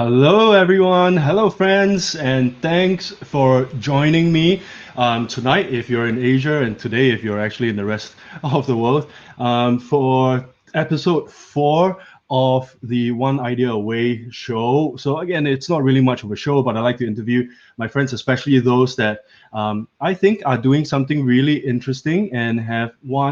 Hello, everyone. Hello, friends, and thanks for joining me tonight if you're in Asia, and today if you're actually in the rest of the world for episode 4 of the One Idea Away show. So again, it's not really much of a show, but I like to interview my friends, especially those that I think are doing something really interesting and have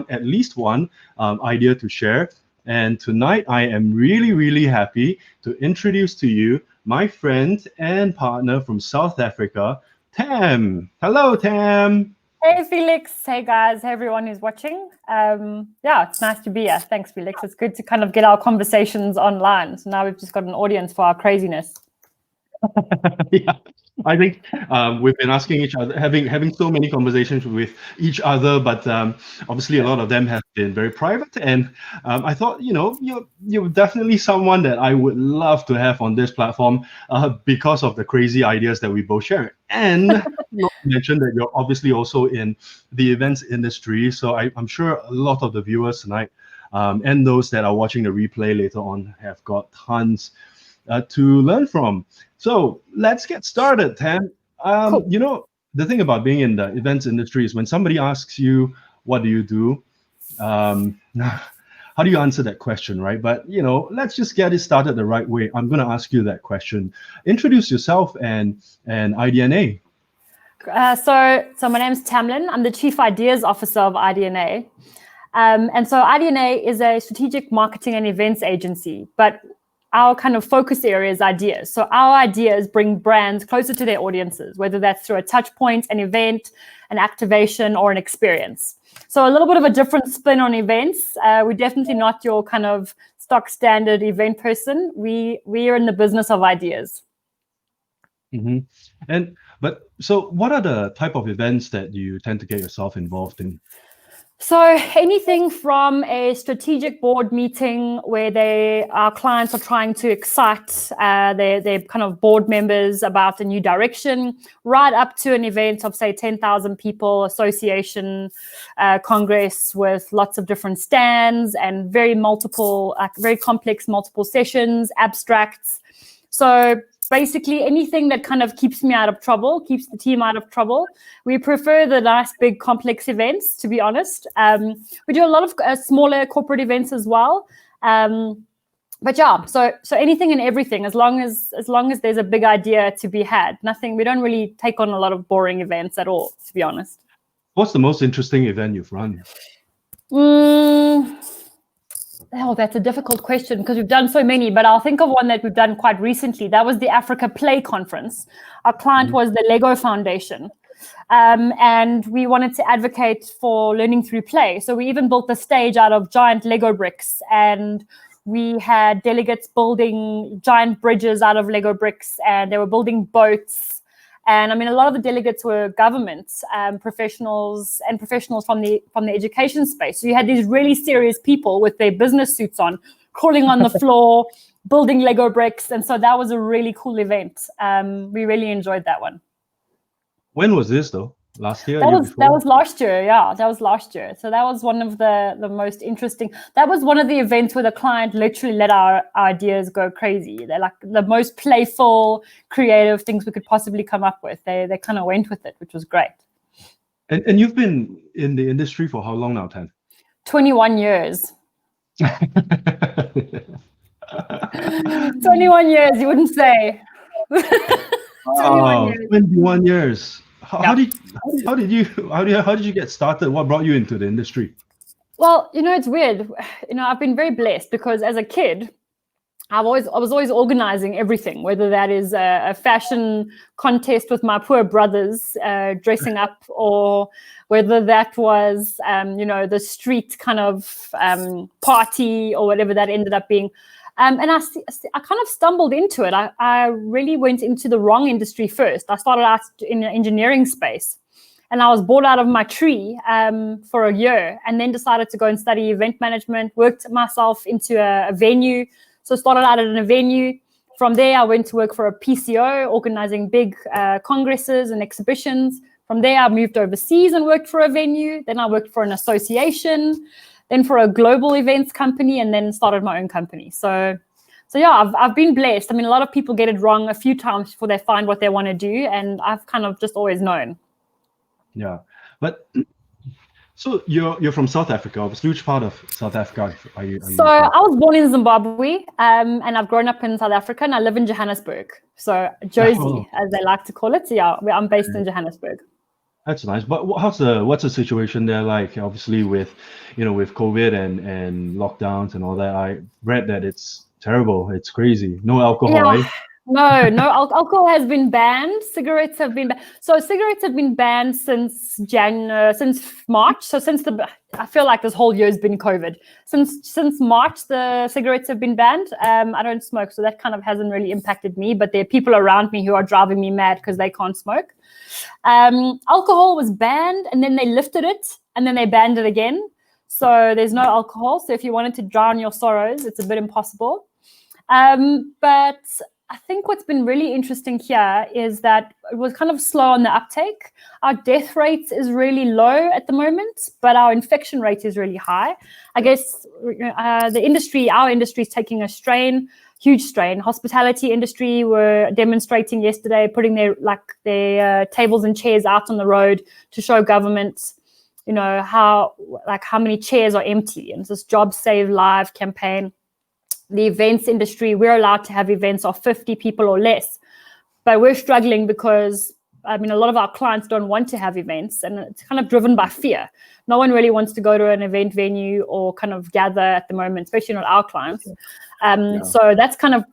at least one idea to share. And tonight, I am really happy to introduce to you my friend and partner from South Africa, Tam. Hello, Tam. Hey, Felix. Hey, guys. Hey, everyone who's watching. Yeah, it's nice to be here. Thanks, Felix. It's good to kind of get our conversations online. So now we've just got an audience for our craziness. Yeah. I think we've been asking each other, having so many conversations with each other, but obviously a lot of them have been very private. And I thought, you're definitely someone that I would love to have on this platform because of the crazy ideas that we both share. And not to mention that you're obviously also in the events industry. So I'm sure a lot of the viewers tonight and those that are watching the replay later on have got tons to learn from. So let's get started, Tam. Cool. The thing about being in the events industry is when somebody asks you, what do you do? How do you answer that question, right? But, let's just get it started the right way. I'm going to ask you that question. Introduce yourself and IDNA. So my name's Tamlynne. I'm the Chief Ideas Officer of IDNA. And so IDNA is a strategic marketing and events agency, but our kind of focus area is ideas. So our ideas bring brands closer to their audiences, whether that's through a touch point, an event, an activation, or an experience. So a little bit of a different spin on events. We're definitely not your kind of stock standard event person. We are in the business of ideas. Mm-hmm. So what are the type of events that you tend to get yourself involved in? So anything from a strategic board meeting where our clients are trying to excite their kind of board members about a new direction, right up to an event of, say, 10,000 people, association, congress with lots of different stands and very complex multiple sessions, abstracts. So basically anything that kind of keeps me out of trouble, keeps the team out of trouble. We prefer the nice, big, complex events, to be honest. We do a lot of smaller corporate events as well. But yeah, so anything and everything, as long as there's a big idea to be had. We don't really take on a lot of boring events at all, to be honest. What's the most interesting event you've run? Oh, that's a difficult question because we've done so many, but I'll think of one that we've done quite recently. That was the Africa Play Conference. Our client was the Lego Foundation, and we wanted to advocate for learning through play. So we even built the stage out of giant Lego bricks, and we had delegates building giant bridges out of Lego bricks, and they were building boats. And I mean, a lot of the delegates were governments, professionals from the education space. So you had these really serious people with their business suits on, crawling on the floor, building Lego bricks. And so that was a really cool event. We really enjoyed that one. When was this though? Last year? That was last year. Yeah, that was last year. So that was one of the most interesting. That was one of the events where the client literally let our ideas go crazy. They're like the most playful, creative things we could possibly come up with. They kind of went with it, which was great. And you've been in the industry for how long now, Tam? 21 years. 21 years, you wouldn't say. 21 years. 21 years. How did you get started? What brought you into the industry? Well, it's weird. I've been very blessed because as a kid, I was always organizing everything, whether that is a fashion contest with my poor brothers dressing up, or whether that was, the street kind of party or whatever that ended up being. And I kind of stumbled into it. I really went into the wrong industry first. I started out in the engineering space, and I was bored out of my tree for a year, and then decided to go and study event management, worked myself into a venue. So started out at a venue. From there, I went to work for a PCO, organizing big congresses and exhibitions. From there, I moved overseas and worked for a venue. Then I worked for an association, then for a global events company, and then started my own company. So So yeah, I've been blessed. I mean, a lot of people get it wrong a few times before they find what they want to do, and I've kind of just always known. Yeah, but so you're from South Africa. Which part of South Africa are you So from? I was born in Zimbabwe, and I've grown up in South Africa, and I live in Johannesburg. So Josie, as they like to call it. So yeah, I'm based in Johannesburg. That's nice. But what's the situation there like? Obviously, with with COVID and lockdowns and all that, I read that it's terrible. It's crazy. No alcohol, Yeah. No, alcohol has been banned. Cigarettes have been so cigarettes have been banned since March. So I feel like this whole year has been COVID. Since March, the cigarettes have been banned. I don't smoke, so that kind of hasn't really impacted me. But there are people around me who are driving me mad because they can't smoke. Alcohol was banned, and then they lifted it, and then they banned it again. So there's no alcohol. So if you wanted to drown your sorrows, it's a bit impossible. But I think what's been really interesting here is that it was kind of slow on the uptake. Our death rate is really low at the moment, but our infection rate is really high. I guess our industry is taking a huge strain. Hospitality industry were demonstrating yesterday, putting their tables and chairs out on the road to show government, how many chairs are empty. And it's this Job Save Live campaign. The events industry, we're allowed to have events of 50 people or less, but we're struggling because, a lot of our clients don't want to have events, and it's kind of driven by fear. No one really wants to go to an event venue or kind of gather at the moment, especially not our clients. So that's kind of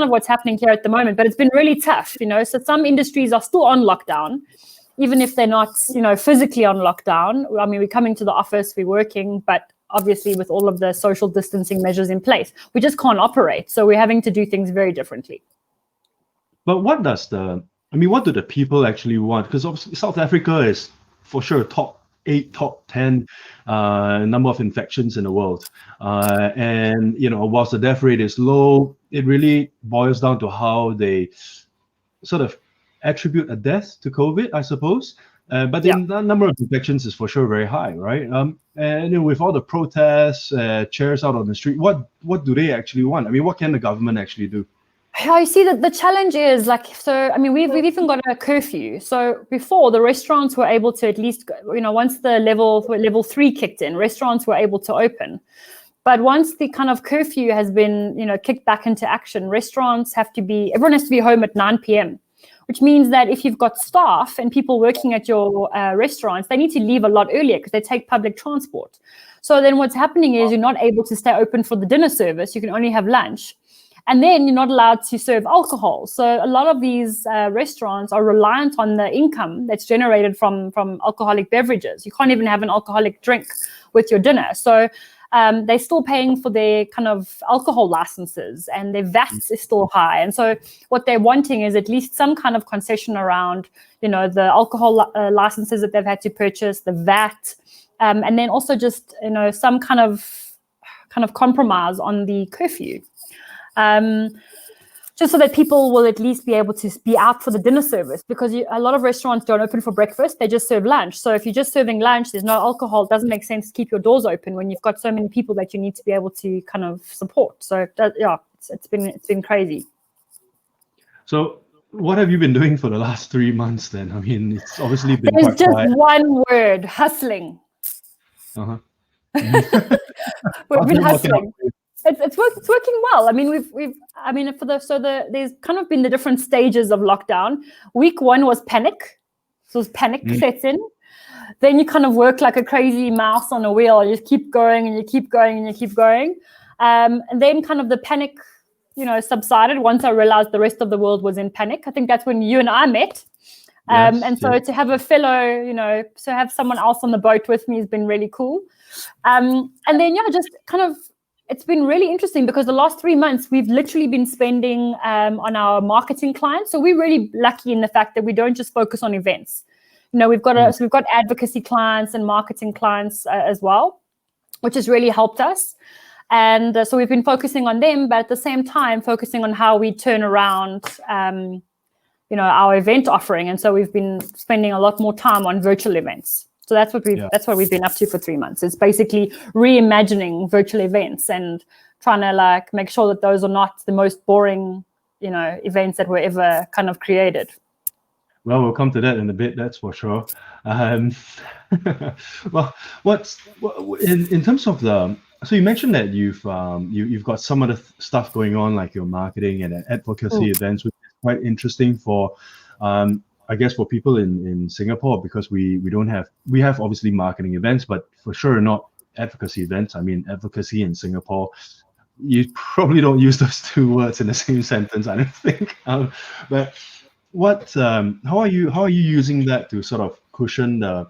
what's happening here at the moment, but it's been really tough, so some industries are still on lockdown, even if they're not, physically on lockdown. I mean, we're coming to the office, we're working, but obviously with all of the social distancing measures in place, we just can't operate. So we're having to do things very differently. But what do the people actually want? Because obviously South Africa is for sure top 8, top 10 number of infections in the world. And, whilst the death rate is low, it really boils down to how they sort of attribute a death to COVID, I suppose. But the number of infections is for sure very high, right? And with all the protests, chairs out on the street, what do they actually want? I mean, what can the government actually do? Yeah, you see that the challenge is we've even got a curfew. So before, the restaurants were able to at least, once the level 3 kicked in, restaurants were able to open. But once the kind of curfew has been, kicked back into action, everyone has to be home at 9 p.m. Which means that if you've got staff and people working at your restaurants, they need to leave a lot earlier because they take public transport. So then what's happening is you're not able to stay open for the dinner service. You can only have lunch. And then you're not allowed to serve alcohol. So a lot of these restaurants are reliant on the income that's generated from alcoholic beverages. You can't even have an alcoholic drink with your dinner. So they're still paying for their kind of alcohol licenses, and their VAT is still high. And so what they're wanting is at least some kind of concession around, the alcohol licenses that they've had to purchase, the VAT, and then also just, some kind of compromise on the curfew. Just so that people will at least be able to be out for the dinner service, because a lot of restaurants don't open for breakfast, they just serve lunch. So if you're just serving lunch, there's no alcohol, it doesn't make sense to keep your doors open when you've got so many people that you need to be able to kind of support. So it's been crazy. So what have you been doing for the last 3 months then? I mean, it's obviously been There's quite just quiet. one word: hustling. Uh-huh. We've been hustling. It's working well. I mean, there's kind of been the different stages of lockdown. Week 1 was panic. So panic sets in. Then you kind of work like a crazy mouse on a wheel. You just keep going and you keep going and you keep going. And then kind of the panic, subsided once I realized the rest of the world was in panic. I think that's when you and I met. To have a fellow, to have someone else on the boat with me has been really cool. And then, just kind of, it's been really interesting because the last 3 months we've literally been spending on our marketing clients. So we're really lucky in the fact that we don't just focus on events. We've got advocacy clients and marketing clients as well, which has really helped us. And so we've been focusing on them, but at the same time focusing on how we turn around, our event offering. And so we've been spending a lot more time on virtual events. So that's what we've been up to for 3 months. It's basically reimagining virtual events and trying to like make sure that those are not the most boring, events that were ever kind of created. Well, we'll come to that in a bit, that's for sure. Well, in terms of so you mentioned that you've got some of the stuff going on, like your marketing and advocacy events, which is quite interesting for I guess for people in Singapore, because we have obviously marketing events, but for sure not advocacy events. I mean, advocacy in Singapore, you probably don't use those two words in the same sentence, I don't think. But how are you using that to sort of cushion the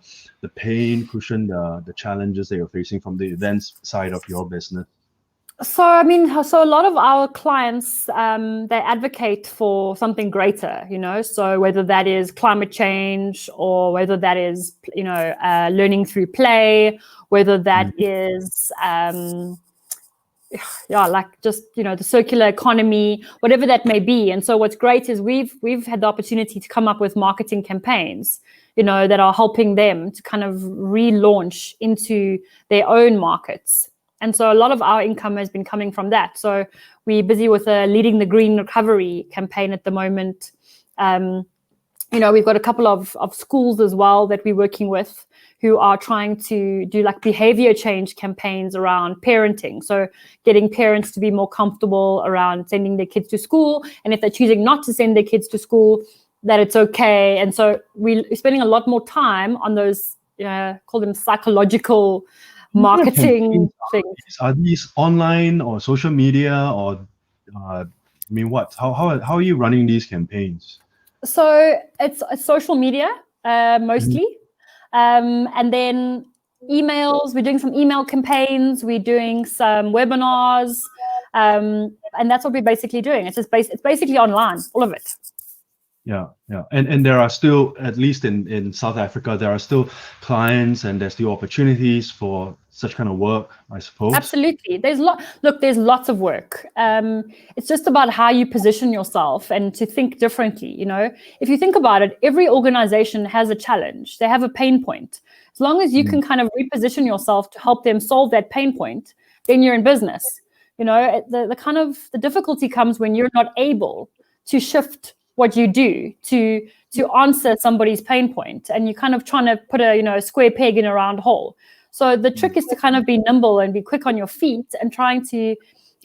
pain, cushion the challenges that you're facing from the events side of your business? So a lot of our clients, they advocate for something greater, so whether that is climate change, or whether that is, learning through play, whether that is, like just, the circular economy, whatever that may be. And so what's great is we've had the opportunity to come up with marketing campaigns, that are helping them to kind of relaunch into their own markets. And so a lot of our income has been coming from that. So we're busy with leading the green recovery campaign at the moment. We've got a couple of schools as well that we're working with, who are trying to do like behavior change campaigns around parenting. So getting parents to be more comfortable around sending their kids to school. And if they're choosing not to send their kids to school, that it's okay. And so we're spending a lot more time on those, call them psychological marketing things. Are these online or social media, or what? How are you running these campaigns? So it's social media mostly. And then emails, we're doing some email campaigns, we're doing some webinars, and that's what we're basically doing. It's basically online, all of it. Yeah. And there are still, at least in South Africa, there are still clients and there's still opportunities for such kind of work, I suppose. Absolutely. There's lots of work. It's just about how you position yourself and to think differently. If you think about it, every organization has a challenge. They have a pain point. As long as you can kind of reposition yourself to help them solve that pain point, then you're in business. The difficulty comes when you're not able to shift what you do to answer somebody's pain point, and you're kind of trying to put a square peg in a round hole. So the trick is to kind of be nimble and be quick on your feet, and trying to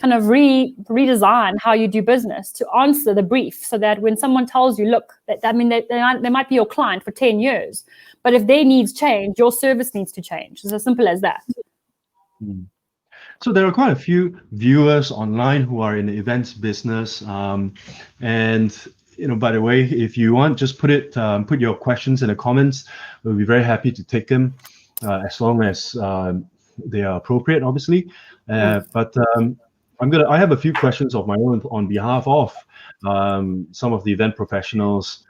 kind of redesign how you do business to answer the brief, so that when someone tells you, look, they might be your client for 10 years, but if their needs change, your service needs to change. It's as simple as that. So there are quite a few viewers online who are in the events business, and by the way, if you want, just put your questions in the comments. We'll be very happy to take them, as long as they are appropriate, obviously. But I have a few questions of my own on behalf of some of the event professionals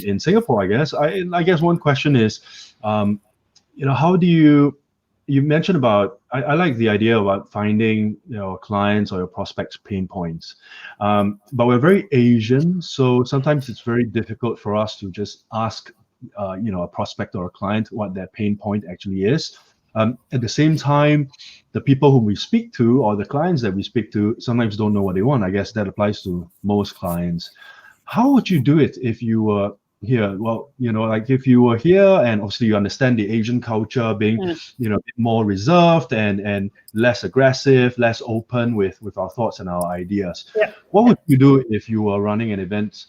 in Singapore, I guess. I guess one question is, how do you mentioned about, I like the idea about finding clients or your prospects' pain points, but we're very Asian, so sometimes it's very difficult for us to just ask a prospect or a client what their pain point actually is. At the same time, the people whom we speak to, or the clients that we speak to, sometimes don't know what they want. I guess that applies to most clients. How would you do it if you were here? Well, like if you were here, and obviously you understand the Asian culture being a bit more reserved and less aggressive, less open with our thoughts and our ideas. What would you do if you were running an event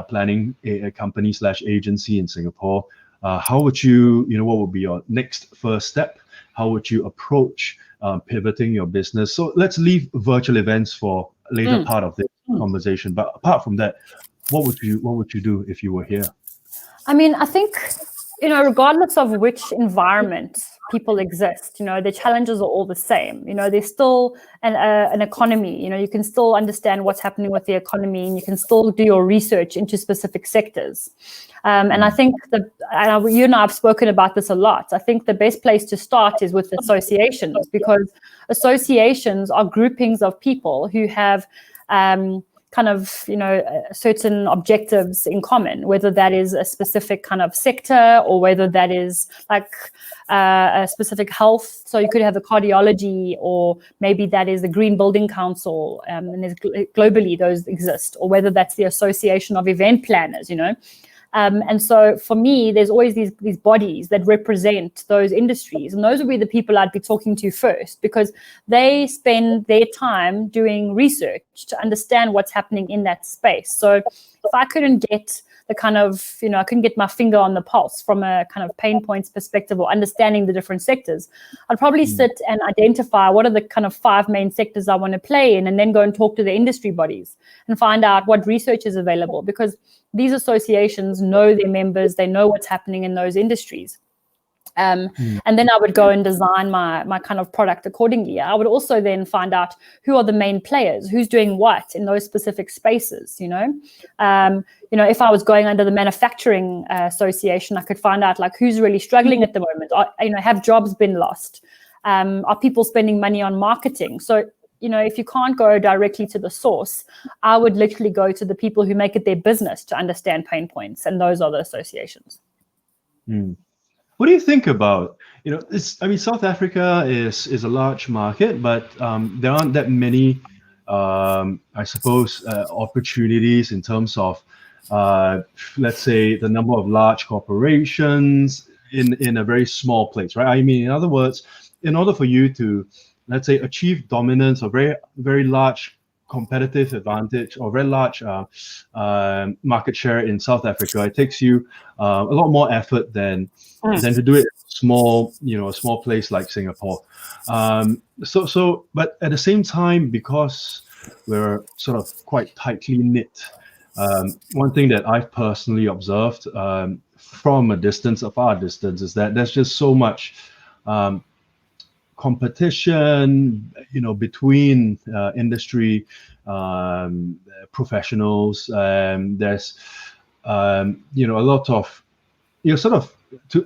planning a company / agency in Singapore? How would you, what would be your next first step? How would you approach pivoting your business? So let's leave virtual events for later part of the conversation. But apart from that, what would you do if you were here? I think, regardless of which environment people exist, the challenges are all the same. There's still an economy. You can still understand what's happening with the economy, and you can still do your research into specific sectors. And I think you and I have spoken about this a lot. I think the best place to start is with associations, because associations are groupings of people who have kind of, certain objectives in common, whether that is a specific kind of sector or whether that is like a specific health. So you could have the cardiology, or maybe that is the Green Building Council, and there's globally those exist, or whether that's the Association of Event Planners, and so for me, there's always these bodies that represent those industries. And those would be the people I'd be talking to first, because they spend their time doing research to understand what's happening in that space. So if I couldn't get the kind of, I couldn't get my finger on the pulse from a kind of pain points perspective or understanding the different sectors, I'd probably sit and identify what are the kind of 5 main sectors I want to play in, and then go and talk to the industry bodies and find out what research is available, because these associations know their members, they know what's happening in those industries. And then I would go and design my kind of product accordingly. I would also then find out who are the main players, who's doing what in those specific spaces. If I was going under the manufacturing association, I could find out like who's really struggling at the moment. Have jobs been lost? Are people spending money on marketing? So if you can't go directly to the source, I would literally go to the people who make it their business to understand pain points, and those are the associations. What do you think about, South Africa is a large market, but there aren't that many, I suppose, opportunities in terms of, let's say, the number of large corporations in a very small place, right? I mean, in other words, in order for you to, let's say, achieve dominance or very, very large competitive advantage or very large market share in South Africa, it takes you a lot more effort than to do it in a small place like Singapore. But at the same time, because we're sort of quite tightly knit, one thing that I've personally observed from a far distance, is that there's just so much competition, between industry professionals. There's a lot of, the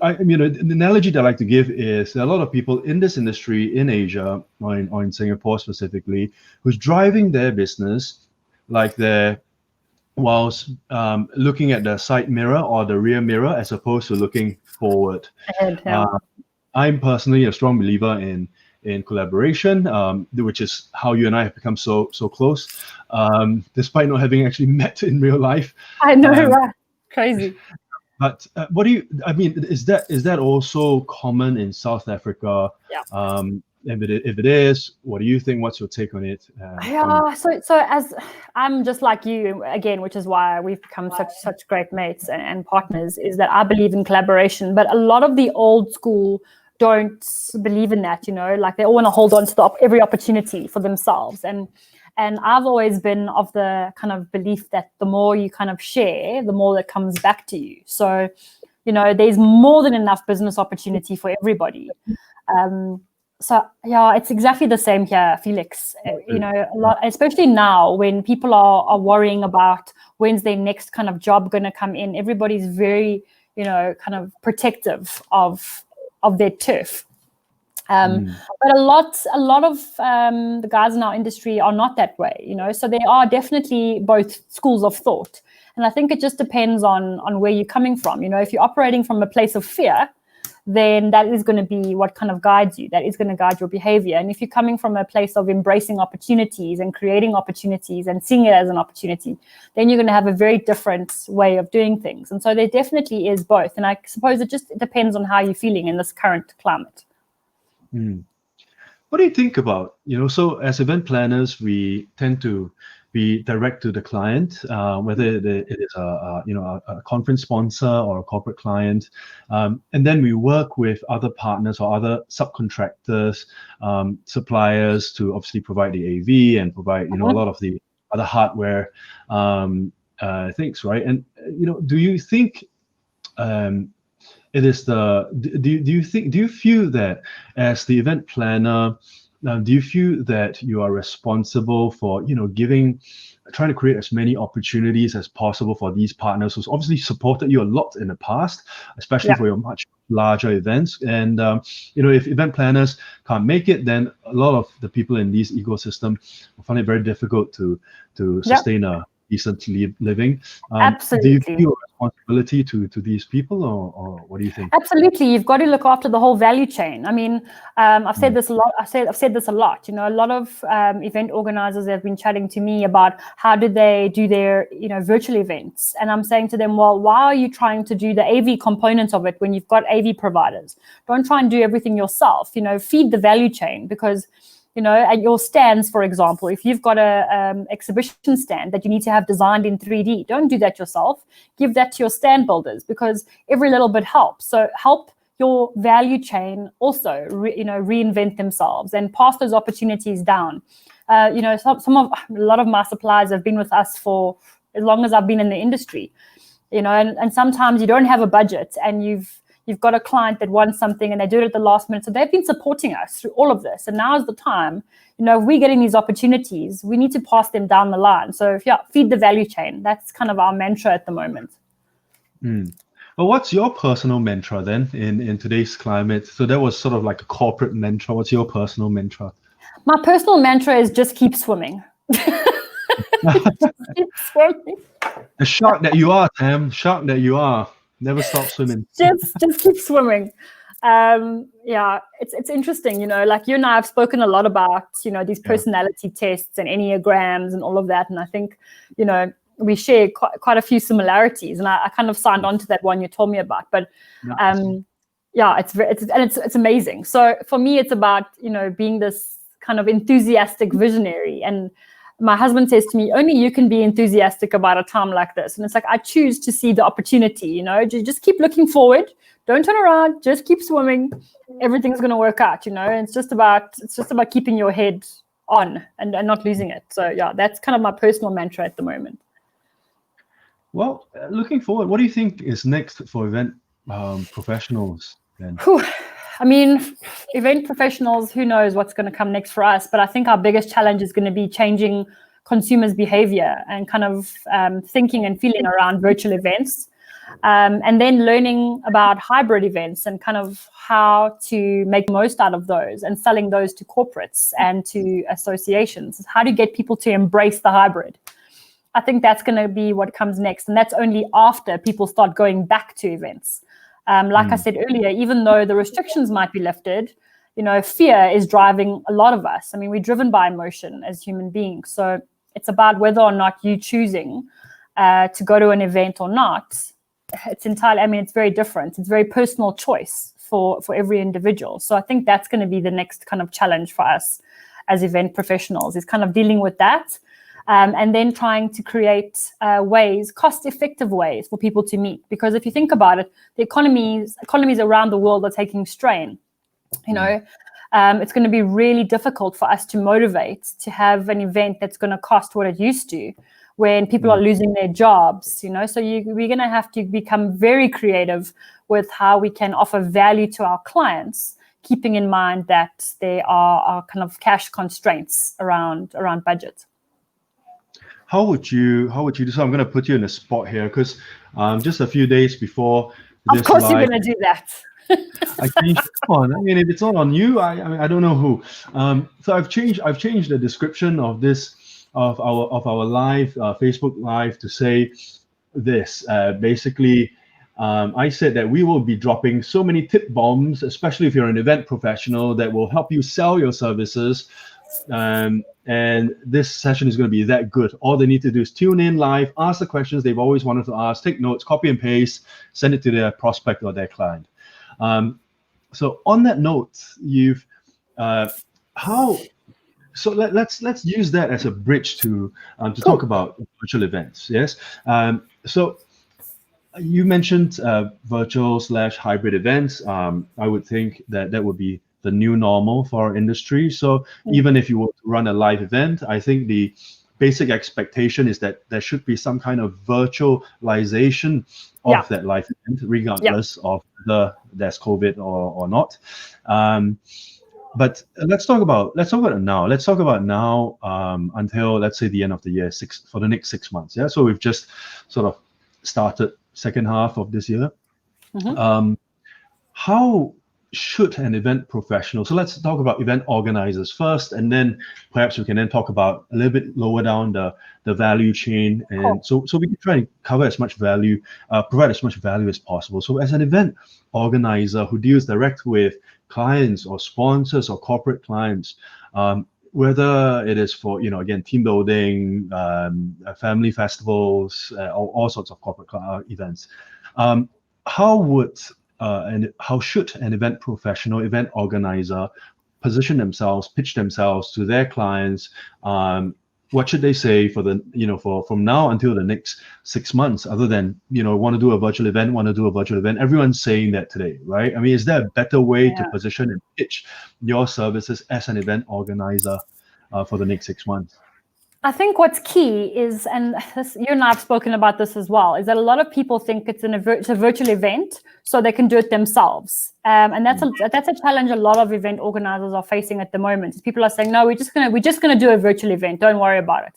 analogy that I like to give is there are a lot of people in this industry in Asia or in Singapore specifically, who's driving their business like they're whilst looking at the side mirror or the rear mirror, as opposed to looking forward. I'm personally a strong believer in collaboration, which is how you and I have become so close, despite not having actually met in real life. I know, right? Crazy. But is that also common in South Africa? Yeah. If it is, what do you think? What's your take on it? So as I'm just like you again, which is why we've become such great mates and partners, is that I believe in collaboration, but a lot of the old school don't believe in that, like they all want to hold on to every opportunity for themselves. And I've always been of the kind of belief that the more you kind of share, the more that comes back to you. So, there's more than enough business opportunity for everybody. So yeah, it's exactly the same here, Felix. A lot, especially now when people are worrying about when's their next kind of job going to come in. Everybody's very, kind of protective of their turf. But a lot of the guys in our industry are not that way, so there are definitely both schools of thought. And I think it just depends on where you're coming from. If you're operating from a place of fear, then that is going to be what kind of guides you. That is going to guide your behavior. And if you're coming from a place of embracing opportunities and creating opportunities and seeing it as an opportunity, then you're going to have a very different way of doing things. And so there definitely is both. And I suppose it just depends on how you're feeling in this current climate. What do you think about, so as event planners, we tend to be direct to the client, whether it is a conference sponsor or a corporate client, and then we work with other partners or other subcontractors, suppliers to obviously provide the AV and provide a lot of the other hardware things, right? And do you think it is do you feel that as the event planner, do you feel that you are responsible for giving trying to create as many opportunities as possible for these partners who's obviously supported you a lot in the past, especially for your much larger events. And if event planners can't make it, then a lot of the people in these ecosystem will find it very difficult to sustain a decent living. Do you Absolutely. feel a responsibility to these people, or what do you think? Absolutely, you've got to look after the whole value chain. I mean, I've said this a lot. I've said this a lot. A lot of event organizers have been chatting to me about how do they do their virtual events, and I'm saying to them, well, why are you trying to do the AV components of it when you've got AV providers? Don't try and do everything yourself. Feed the value chain, because at your stands, for example, if you've got a exhibition stand that you need to have designed in 3D, don't do that yourself. Give that to your stand builders, because every little bit helps. So help your value chain also, reinvent themselves and pass those opportunities down. A lot of my suppliers have been with us for as long as I've been in the industry, and sometimes you don't have a budget and you've got a client that wants something and they do it at the last minute. So they've been supporting us through all of this. And now is the time, if we're getting these opportunities, we need to pass them down the line. So feed the value chain. That's kind of our mantra at the moment. Well, what's your personal mantra then in today's climate? So that was sort of like a corporate mantra. What's your personal mantra? My personal mantra is just keep swimming. Keep swimming. The shark that you are, Tam. Shark that you are. Never stop swimming. just keep swimming. It's interesting, like you and I have spoken a lot about, these personality tests and Enneagrams and all of that. And I think, we share quite a few similarities. And I kind of signed on to that one you told me about. But it's amazing. So for me, it's about, being this kind of enthusiastic visionary. And my husband says to me, only you can be enthusiastic about a time like this. And it's like, I choose to see the opportunity, just keep looking forward. Don't turn around, just keep swimming. Everything's going to work out, and it's just about keeping your head on and not losing it. So that's kind of my personal mantra at the moment. Well, looking forward, what do you think is next for event professionals then? I mean, event professionals, who knows what's going to come next for us, but I think our biggest challenge is going to be changing consumers' behavior and kind of thinking and feeling around virtual events, and then learning about hybrid events and kind of how to make most out of those and selling those to corporates and to associations. How do you get people to embrace the hybrid? I think that's going to be what comes next, and that's only after people start going back to events. I said earlier, even though the restrictions might be lifted, fear is driving a lot of us. I mean, we're driven by emotion as human beings. So it's about whether or not you choosing to go to an event or not. It's entirely, it's very different. It's a very personal choice for every individual. So I think that's going to be the next kind of challenge for us as event professionals, is kind of dealing with that. And then trying to create cost-effective ways for people to meet. Because if you think about it, the economies around the world are taking strain. It's going to be really difficult for us to motivate to have an event that's going to cost what it used to when people are losing their jobs. So we're going to have to become very creative with how we can offer value to our clients, keeping in mind that there are kind of cash constraints around budget. How would you do? So I'm going to put you in a spot here, because just a few days before this, of course you're going to do that. I changed. If it's not on you, I don't know who. So I've changed the description of our live Facebook Live to say this. Basically, I said that we will be dropping so many tip bombs, especially if you're an event professional, that will help you sell your services. And this session is going to be that good. All they need to do is tune in live, ask the questions they've always wanted to ask, take notes, copy and paste, send it to their prospect or their client. So on that note, you've so let's use that as a bridge to talk about virtual events. Yes. So you mentioned virtual/hybrid events. I would think that would be the new normal for our industry. So even if you were to run a live event, I think the basic expectation is that there should be some kind of virtualization of that live event, regardless of whether there's COVID or not. But let's talk about it now. Let's talk about now until, let's say, the end of the year, for the next 6 months. Yeah. So we've just sort of started second half of this year. How should an event professional, so let's talk about event organizers first, and then perhaps we can then talk about a little bit lower down the value chain, and so we can try and cover as much value, provide as much value as possible. So as an event organizer who deals direct with clients or sponsors or corporate clients, whether it is for, again, team building, family festivals, all sorts of corporate events, how should an event professional, event organizer position themselves, pitch themselves to their clients? What should they say for from now until the next 6 months, other than, want to do a virtual event? Everyone's saying that today, right? I mean, is there a better way to position and pitch your services as an event organizer for the next 6 months? I think what's key is, and you and I have spoken about this as well, is that a lot of people think it's a virtual event, so they can do it themselves. And that's a challenge a lot of event organizers are facing at the moment. People are saying, no, we're just gonna do a virtual event. Don't worry about it.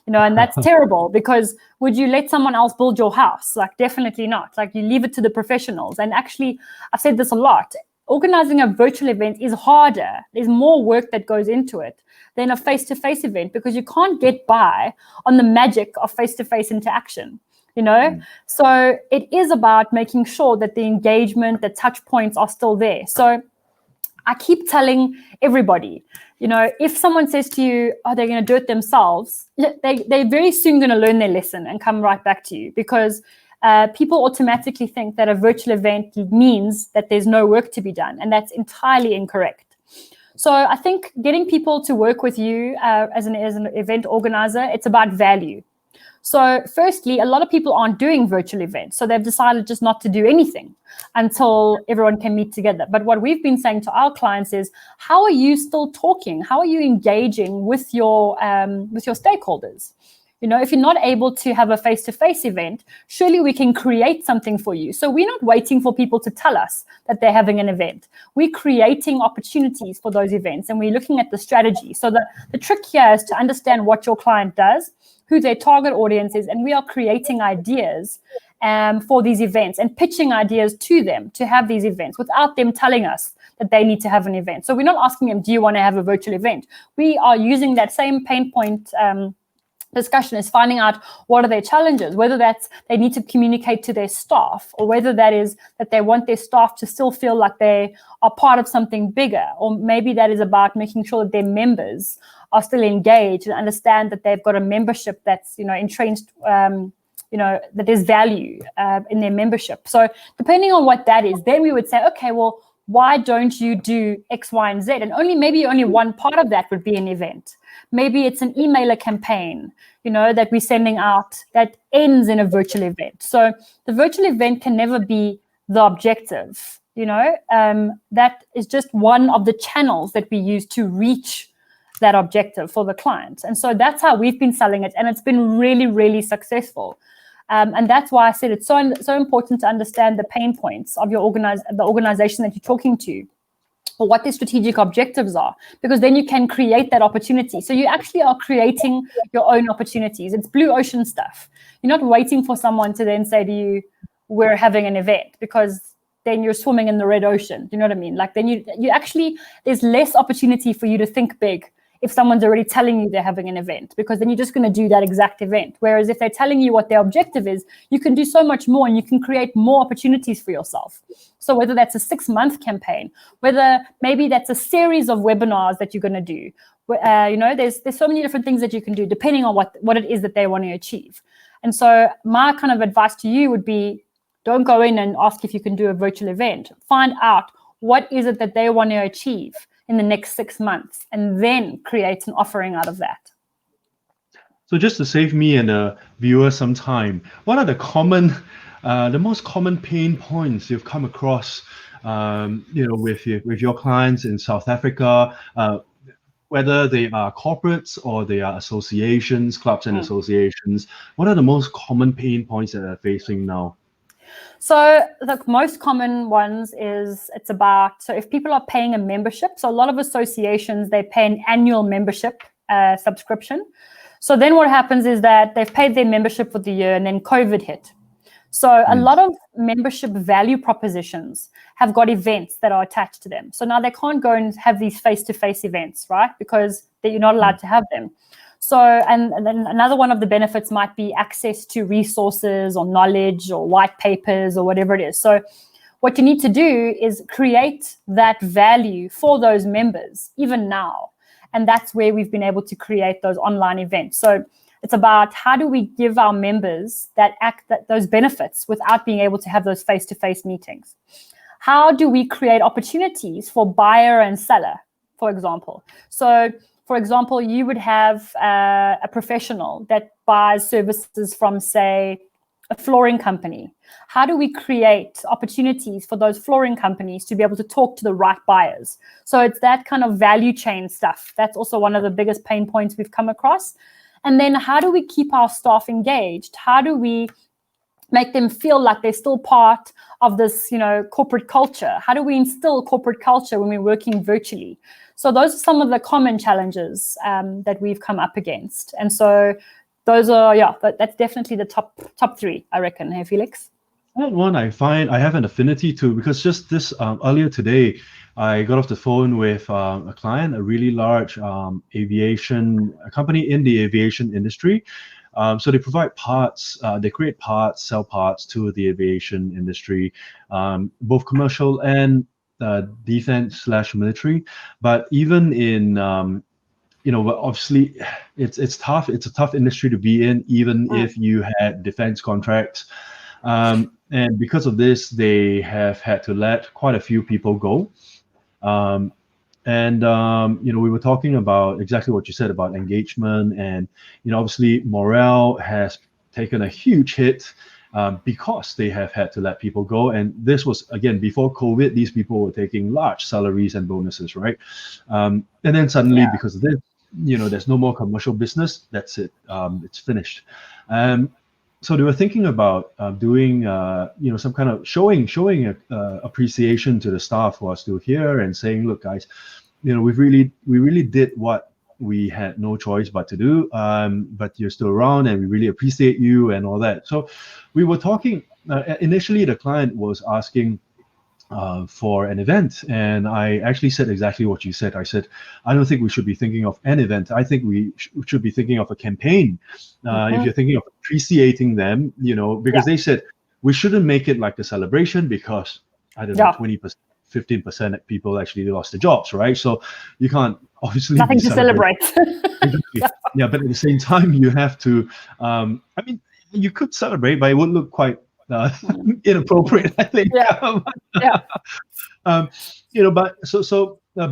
And that's terrible, because would you let someone else build your house? Like, definitely not. Like, you leave it to the professionals. And actually, I've said this a lot. Organizing a virtual event is harder. There's more work that goes into it than a face-to-face event, because you can't get by on the magic of face-to-face interaction, So it is about making sure that the engagement, the touch points are still there. So I keep telling everybody, if someone says to you, oh, they're going to do it themselves, they're very soon going to learn their lesson and come right back to you, because people automatically think that a virtual event means that there's no work to be done, and that's entirely incorrect. So I think getting people to work with you as an event organizer, it's about value. So firstly, a lot of people aren't doing virtual events, so they've decided just not to do anything until everyone can meet together. But what we've been saying to our clients is, how are you still talking? How are you engaging with your stakeholders? If you're not able to have a face-to-face event, surely we can create something for you. So we're not waiting for people to tell us that they're having an event. We're creating opportunities for those events, and we're looking at the strategy. So the trick here is to understand what your client does, who their target audience is, and we are creating ideas for these events and pitching ideas to them to have these events without them telling us that they need to have an event. So we're not asking them, do you want to have a virtual event? We are using that same pain point discussion is finding out what are their challenges, whether that's they need to communicate to their staff, or whether that is that they want their staff to still feel like they are part of something bigger, or maybe that is about making sure that their members are still engaged and understand that they've got a membership that's entrenched, that there's value in their membership. So depending on what that is, then we would say, okay, well, why don't you do X, Y, and Z? And maybe only one part of that would be an event. Maybe it's an emailer campaign, that we're sending out that ends in a virtual event. So the virtual event can never be the objective, that is just one of the channels that we use to reach that objective for the client. And so that's how we've been selling it. And it's been really, really successful. And that's why I said it's so important to understand the pain points of the organization that you're talking to, or what their strategic objectives are, because then you can create that opportunity. So you actually are creating your own opportunities. It's blue ocean stuff. You're not waiting for someone to then say to you, we're having an event, because then you're swimming in the red ocean. Do you know what I mean? Like, then you actually, there's less opportunity for you to think big if someone's already telling you they're having an event, because then you're just going to do that exact event. Whereas if they're telling you what their objective is, you can do so much more, and you can create more opportunities for yourself. So whether that's a 6-month campaign, whether maybe that's a series of webinars that you're going to do, there's so many different things that you can do depending on what it is that they want to achieve. And so my kind of advice to you would be, don't go in and ask if you can do a virtual event. Find out what is it that they want to achieve in the next 6 months, and then create an offering out of that. So just to save me and the viewer some time, what are the most common pain points you've come across, with your clients in South Africa, whether they are corporates or they are associations, clubs and associations? What are the most common pain points that they're facing now? So the most common ones is it's about, so if people are paying a membership, so a lot of associations, they pay an annual membership subscription. So then what happens is that they've paid their membership for the year and then COVID hit. So a lot of membership value propositions have got events that are attached to them. So now they can't go and have these face-to-face events, right? Because you're not allowed to have them. So, and then another one of the benefits might be access to resources or knowledge or white papers or whatever it is. So what you need to do is create that value for those members, even now. And that's where we've been able to create those online events. So it's about how do we give our members those benefits without being able to have those face-to-face meetings? How do we create opportunities for buyer and seller, for example? So, for example, you would have a professional that buys services from, say, a flooring company. How do we create opportunities for those flooring companies to be able to talk to the right buyers? So it's that kind of value chain stuff. That's also one of the biggest pain points we've come across. And then how do we keep our staff engaged? How do we make them feel like they're still part of this, corporate culture? How do we instill corporate culture when we're working virtually? So those are some of the common challenges that we've come up against. And so those are, that's definitely the top three, I reckon. Hey, Felix? That one I find I have an affinity to, because just this earlier today, I got off the phone with a client, a really large a company in the aviation industry. So they provide parts, they create parts, sell parts to the aviation industry, both commercial and defense/military. But even in obviously it's tough. It's a tough industry to be in, even if you had defense contracts. And because of this, they have had to let quite a few people go. We were talking about exactly what you said about engagement, and obviously morale has taken a huge hit because they have had to let people go. And this was, again, before COVID. These people were taking large salaries and bonuses, right? And then suddenly, because of this, there's no more commercial business. That's it. It's finished. So they were thinking about doing, some kind of showing appreciation to the staff who are still here, and saying, look, guys, we really did what we had no choice but to do, but you're still around, and we really appreciate you and all that. So we were talking. Initially, the client was asking for an event, and I actually said exactly what you said. I said, I don't think we should be thinking of an event. I think we should be thinking of a campaign. If you're thinking of appreciating them, because they said we shouldn't make it like a celebration, because I don't know, 20%, 15% of people actually lost their jobs, right? So you can't obviously nothing to celebrate. Yeah, but at the same time, you have to. You could celebrate, but it would look quite inappropriate, I think. But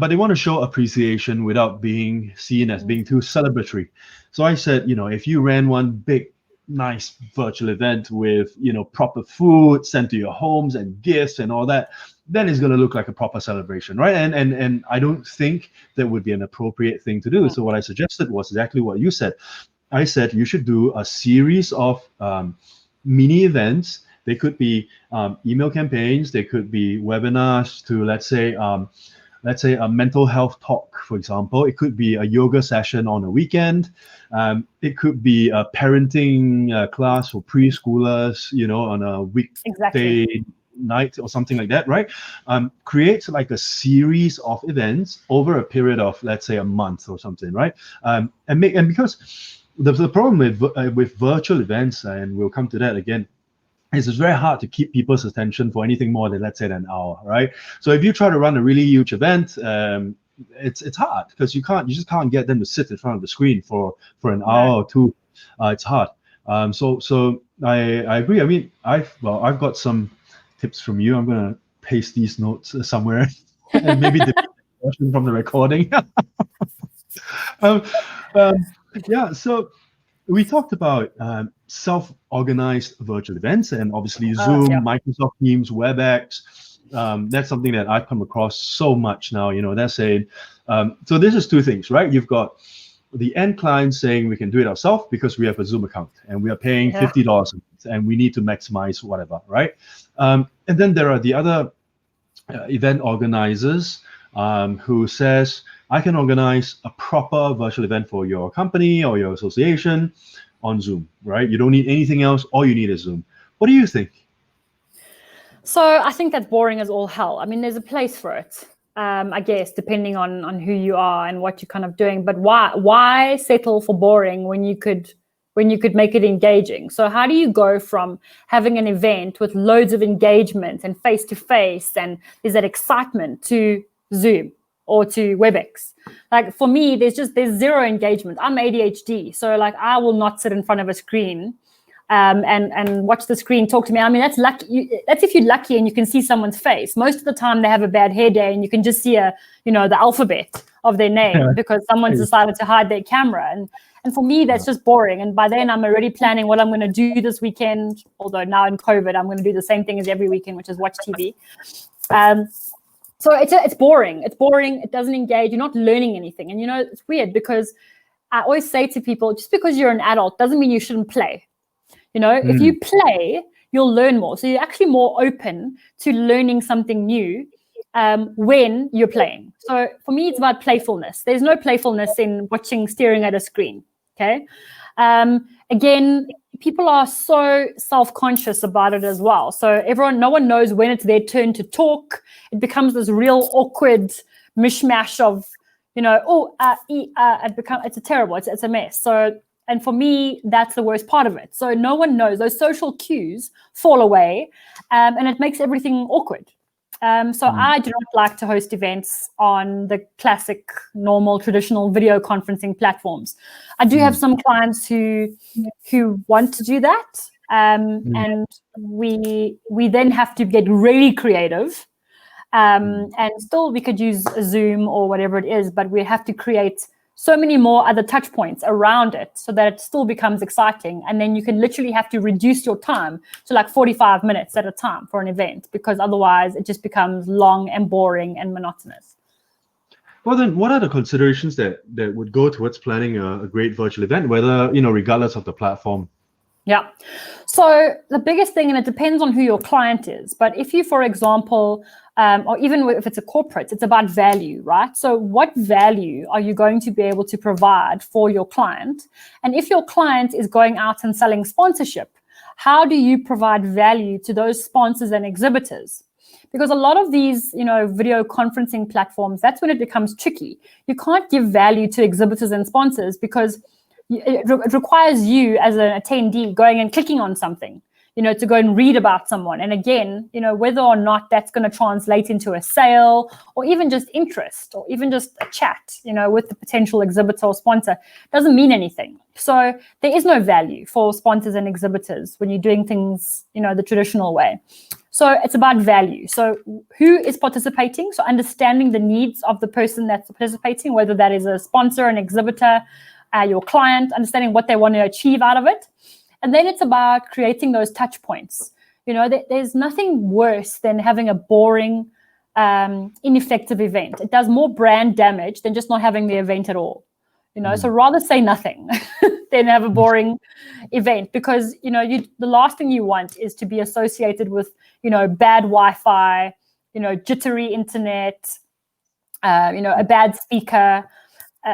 they want to show appreciation without being seen as being too celebratory. So I said, if you ran one big, nice virtual event with proper food sent to your homes and gifts and all that, then it's going to look like a proper celebration, right? And I don't think that would be an appropriate thing to do. So what I suggested was exactly what you said. I said you should do a series of mini events. They could be email campaigns. They could be webinars to, let's say a mental health talk, for example. It could be a yoga session on a weekend. It could be a parenting class for preschoolers, on a weekday night or something like that, right? Create like a series of events over a period of, let's say, a month or something, right? And because the problem with virtual events, and we'll come to that again, it's very hard to keep people's attention for anything more than, let's say, an hour, right? So if you try to run a really huge event, it's hard, because you just can't get them to sit in front of the screen for an hour or two. It's hard. So I agree. I mean, I've got some tips from you. I'm gonna paste these notes somewhere and maybe the version from the recording. So we talked about self-organized virtual events, and obviously Zoom, Microsoft Teams, Webex. That's something that I've come across so much now. They're saying, so this is two things, right? You've got the end client saying we can do it ourselves because we have a Zoom account and we are paying $50 and we need to maximize whatever, right? And then there are the other event organizers who says, I can organize a proper virtual event for your company or your association on Zoom, right? You don't need anything else. All you need is Zoom. What do you think? So I think that's boring as all hell. I mean, there's a place for it, I guess, depending on who you are and what you're kind of doing. But why settle for boring when you could make it engaging? So how do you go from having an event with loads of engagement and face-to-face and there's that excitement to Zoom or to Webex? Like for me, there's zero engagement. I'm ADHD, so like I will not sit in front of a screen and watch the screen talk to me. I mean, that's lucky. That's if you're lucky and you can see someone's face. Most of the time they have a bad hair day and you can just see the alphabet of their name because someone's decided to hide their camera. And for me, that's just boring. And by then I'm already planning what I'm going to do this weekend. Although now in COVID, I'm going to do the same thing as every weekend, which is watch TV. So it's boring. It's boring. It doesn't engage. You're not learning anything. And, it's weird because I always say to people, just because you're an adult doesn't mean you shouldn't play. If you play, you'll learn more. So you're actually more open to learning something new when you're playing. So for me, it's about playfulness. There's no playfulness in staring at a screen. Okay. Again, people are so self-conscious about it as well. So no one knows when it's their turn to talk. It becomes this real awkward mishmash of, it's terrible. It's a mess. And for me, that's the worst part of it. So no one knows. Those social cues fall away, and it makes everything awkward. I do not like to host events on the classic, normal, traditional video conferencing platforms. I do have some clients who want to do that, and we then have to get really creative. And still, we could use a Zoom or whatever it is, but we have to create so many more other touch points around it so that it still becomes exciting. And then you can literally have to reduce your time to like 45 minutes at a time for an event, because otherwise it just becomes long and boring and monotonous. Well, then what are the considerations that would go towards planning a great virtual event, whether, regardless of the platform? Yeah. So the biggest thing, and it depends on who your client is, but if you, for example, or even if it's a corporate, it's about value, right? So what value are you going to be able to provide for your client? And if your client is going out and selling sponsorship, how do you provide value to those sponsors and exhibitors? Because a lot of these, video conferencing platforms, that's when it becomes tricky. You can't give value to exhibitors and sponsors because it requires you as an attendee going and clicking on something, to go and read about someone. And again, whether or not that's going to translate into a sale or even just interest or even just a chat, with the potential exhibitor or sponsor doesn't mean anything. So there is no value for sponsors and exhibitors when you're doing things, the traditional way. So it's about value. So who is participating? So understanding the needs of the person that's participating, whether that is a sponsor, an exhibitor, your client, understanding what they want to achieve out of it. And then it's about creating those touch points. There's nothing worse than having a boring, ineffective event. It does more brand damage than just not having the event at all. So rather say nothing than have a boring event, because, the last thing you want is to be associated with, bad Wi-Fi, jittery internet, a bad speaker.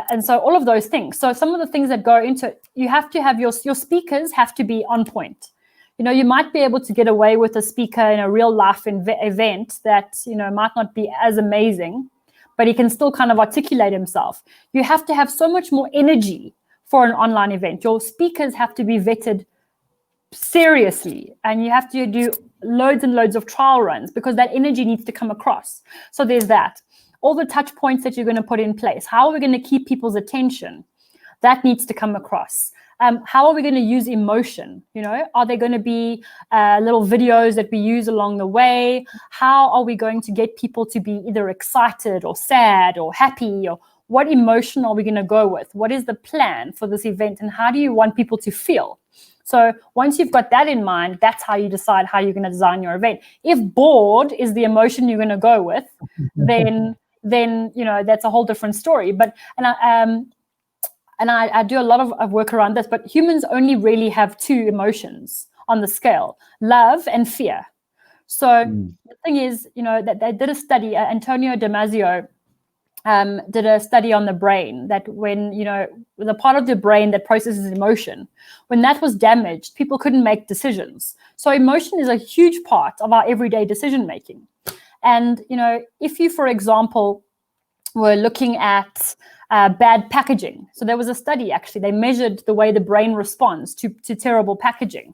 And so all of those things. So some of the things that go into it, you have to have your speakers have to be on point. You might be able to get away with a speaker in a real life event that, might not be as amazing, but he can still kind of articulate himself. You have to have so much more energy for an online event. Your speakers have to be vetted seriously, and you have to do loads and loads of trial runs because that energy needs to come across. So there's that. All the touch points that you're going to put in place. How are we going to keep people's attention? That needs to come across. How are we going to use emotion? Are there going to be little videos that we use along the way? How are we going to get people to be either excited or sad or happy? Or what emotion are we going to go with? What is the plan for this event? And how do you want people to feel? So once you've got that in mind, that's how you decide how you're going to design your event. If bored is the emotion you're going to go with, then that's a whole different story. But and I do a lot of work around this, but humans only really have two emotions on the scale, love and fear. So the thing is, that they did a study, Antonio Damasio did a study on the brain, that when, the part of the brain that processes emotion, when that was damaged, people couldn't make decisions. So emotion is a huge part of our everyday decision making. And, if you, for example, were looking at bad packaging. So there was a study, actually, they measured the way the brain responds to terrible packaging.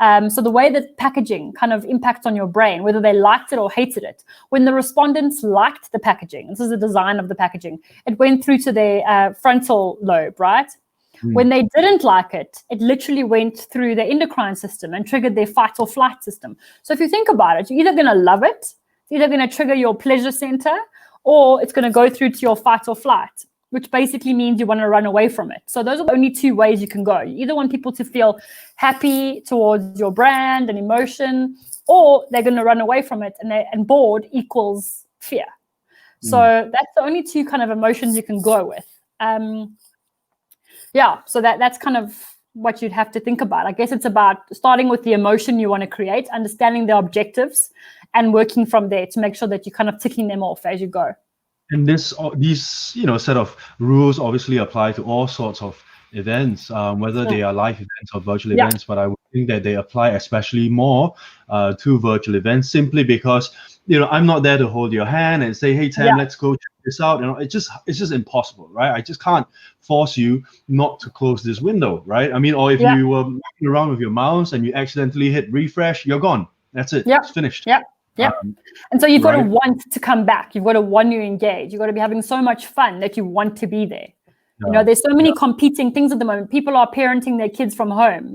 So the way that packaging kind of impacts on your brain, whether they liked it or hated it, when the respondents liked the packaging, this is the design of the packaging, it went through to their frontal lobe, right? When they didn't like it, it literally went through the endocrine system and triggered their fight or flight system. So if you think about it, you're either going to love it, it's either going to trigger your pleasure center, or it's going to go through to your fight or flight, which basically means you want to run away from it. So those are the only two ways you can go. You either want people to feel happy towards your brand and emotion, or they're going to run away from it, and bored equals fear. So that's the only two kind of emotions you can go with. So that's kind of what you'd have to think about. I guess it's about starting with the emotion you want to create, understanding the objectives, and working from there to make sure that you're kind of ticking them off as you go. And these set of rules obviously apply to all sorts of events, whether they are live events or virtual events. But I would think that they apply especially more to virtual events, simply because I'm not there to hold your hand and say, hey Tam, let's go check this out. It's just impossible, right? I just can't force you not to close this window, right? I mean, or if you were moving around with your mouse and you accidentally hit refresh, you're gone. That's it. It's finished. And so you've got to want to come back. You've got to want to engage. You've got to be having so much fun that you want to be there. There's so many competing things at the moment. People are parenting their kids from home,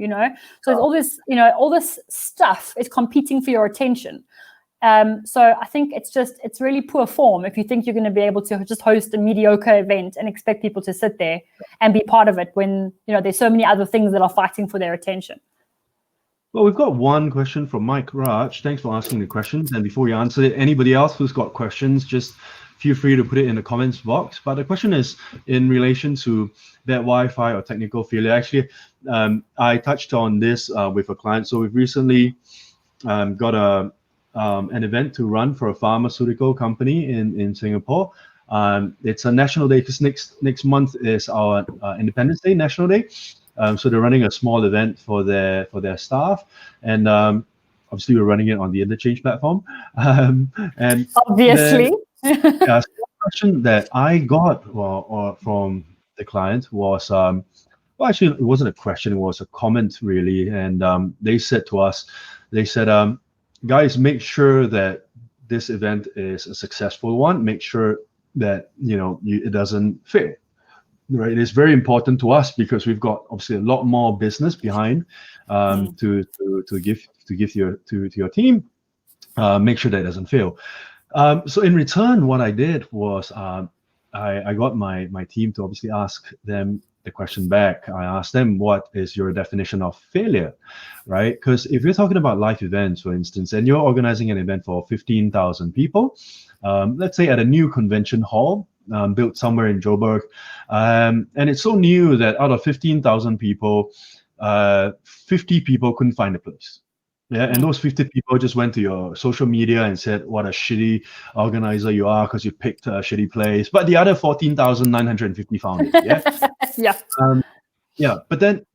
so there's all this stuff is competing for your attention. So I think it's really poor form if you think you're going to be able to just host a mediocre event and expect people to sit there and be part of it when, there's so many other things that are fighting for their attention. Well, we've got one question from Mike Raj. Thanks for asking the questions. And before you answer it, anybody else who's got questions, just feel free to put it in the comments box. But the question is in relation to that Wi-Fi or technical failure. Actually, I touched on this with a client. So we've recently got an event to run for a pharmaceutical company in Singapore. It's a national day because next month is our Independence Day, National Day. So they're running a small event for their staff, and obviously we're running it on the Interchange platform. And obviously, the question that I got from the client was, well, actually it wasn't a question; it was a comment really. And they said to us, guys, make sure that this event is a successful one. Make sure that it doesn't fail. Right, it is very important to us because we've got obviously a lot more business behind to give to your team. Make sure that it doesn't fail. So in return, what I did was I got my team to obviously ask them the question back. I asked them, what is your definition of failure, right? Because if you're talking about live events, for instance, and you're organizing an event for 15,000 people, let's say at a new convention hall, built somewhere in Joburg, and it's so new that out of 15,000 people, 50 people couldn't find a place. And those 50 people just went to your social media and said, what a shitty organizer you are because you picked a shitty place. But the other 14,950 found it. But then,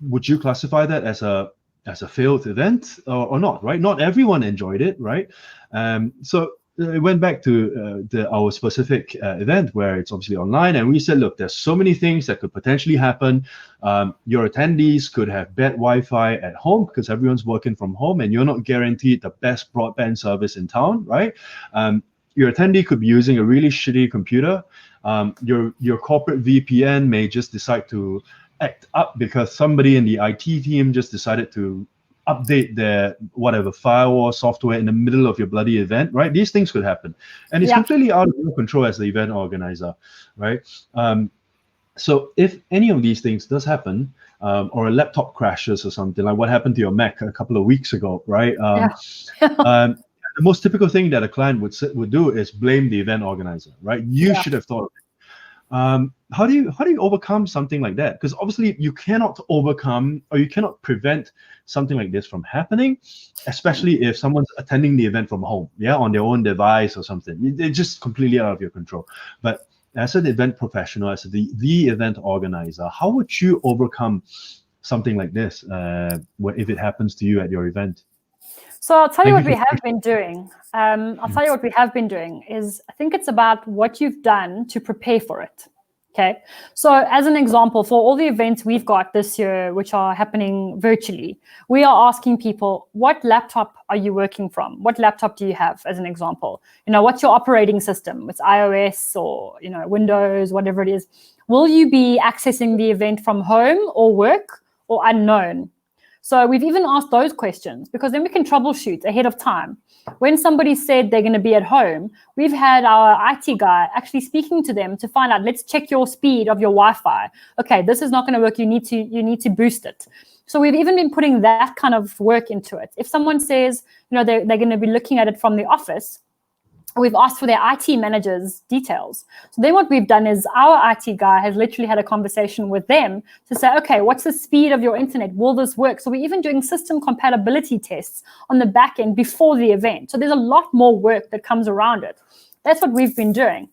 would you classify that as a failed event or not, right? Not everyone enjoyed it, right? So it went back to our specific event where it's obviously online, and we said, look, there's so many things that could potentially happen. Your attendees could have bad Wi-Fi at home because everyone's working from home, and you're not guaranteed the best broadband service in town, right? Your attendee could be using a really shitty computer. Your corporate VPN may just decide to act up because somebody in the IT team just decided to update their whatever firewall software in the middle of your bloody event, right? These things could happen, and it's completely out of your control as the event organizer, right? So if any of these things does happen, or a laptop crashes or something like what happened to your Mac a couple of weeks ago, right? The most typical thing that a client would do is blame the event organizer, right? You should have thought of it. How do you overcome something like that? Because obviously you cannot overcome or you cannot prevent something like this from happening, especially if someone's attending the event from home, on their own device or something. It's just completely out of your control. But as an event professional, as the event organizer, how would you overcome something like this if it happens to you at your event? So I'll tell you what we have been doing. I'll tell you what we have been doing is I think it's about what you've done to prepare for it. Okay. So as an example, for all the events we've got this year, which are happening virtually, we are asking people, what laptop are you working from? What laptop do you have, as an example? What's your operating system? It's iOS or, Windows, whatever it is. Will you be accessing the event from home or work or unknown? So we've even asked those questions because then we can troubleshoot ahead of time. When somebody said they're going to be at home, we've had our IT guy actually speaking to them to find out, let's check your speed of your Wi-Fi. Okay, this is not going to work. You need to boost it. So we've even been putting that kind of work into it. If someone says, they're going to be looking at it from the office, we've asked for their IT manager's details. So then what we've done is our IT guy has literally had a conversation with them to say, okay, what's the speed of your internet? Will this work? So we're even doing system compatibility tests on the back end before the event. So there's a lot more work that comes around it. That's what we've been doing.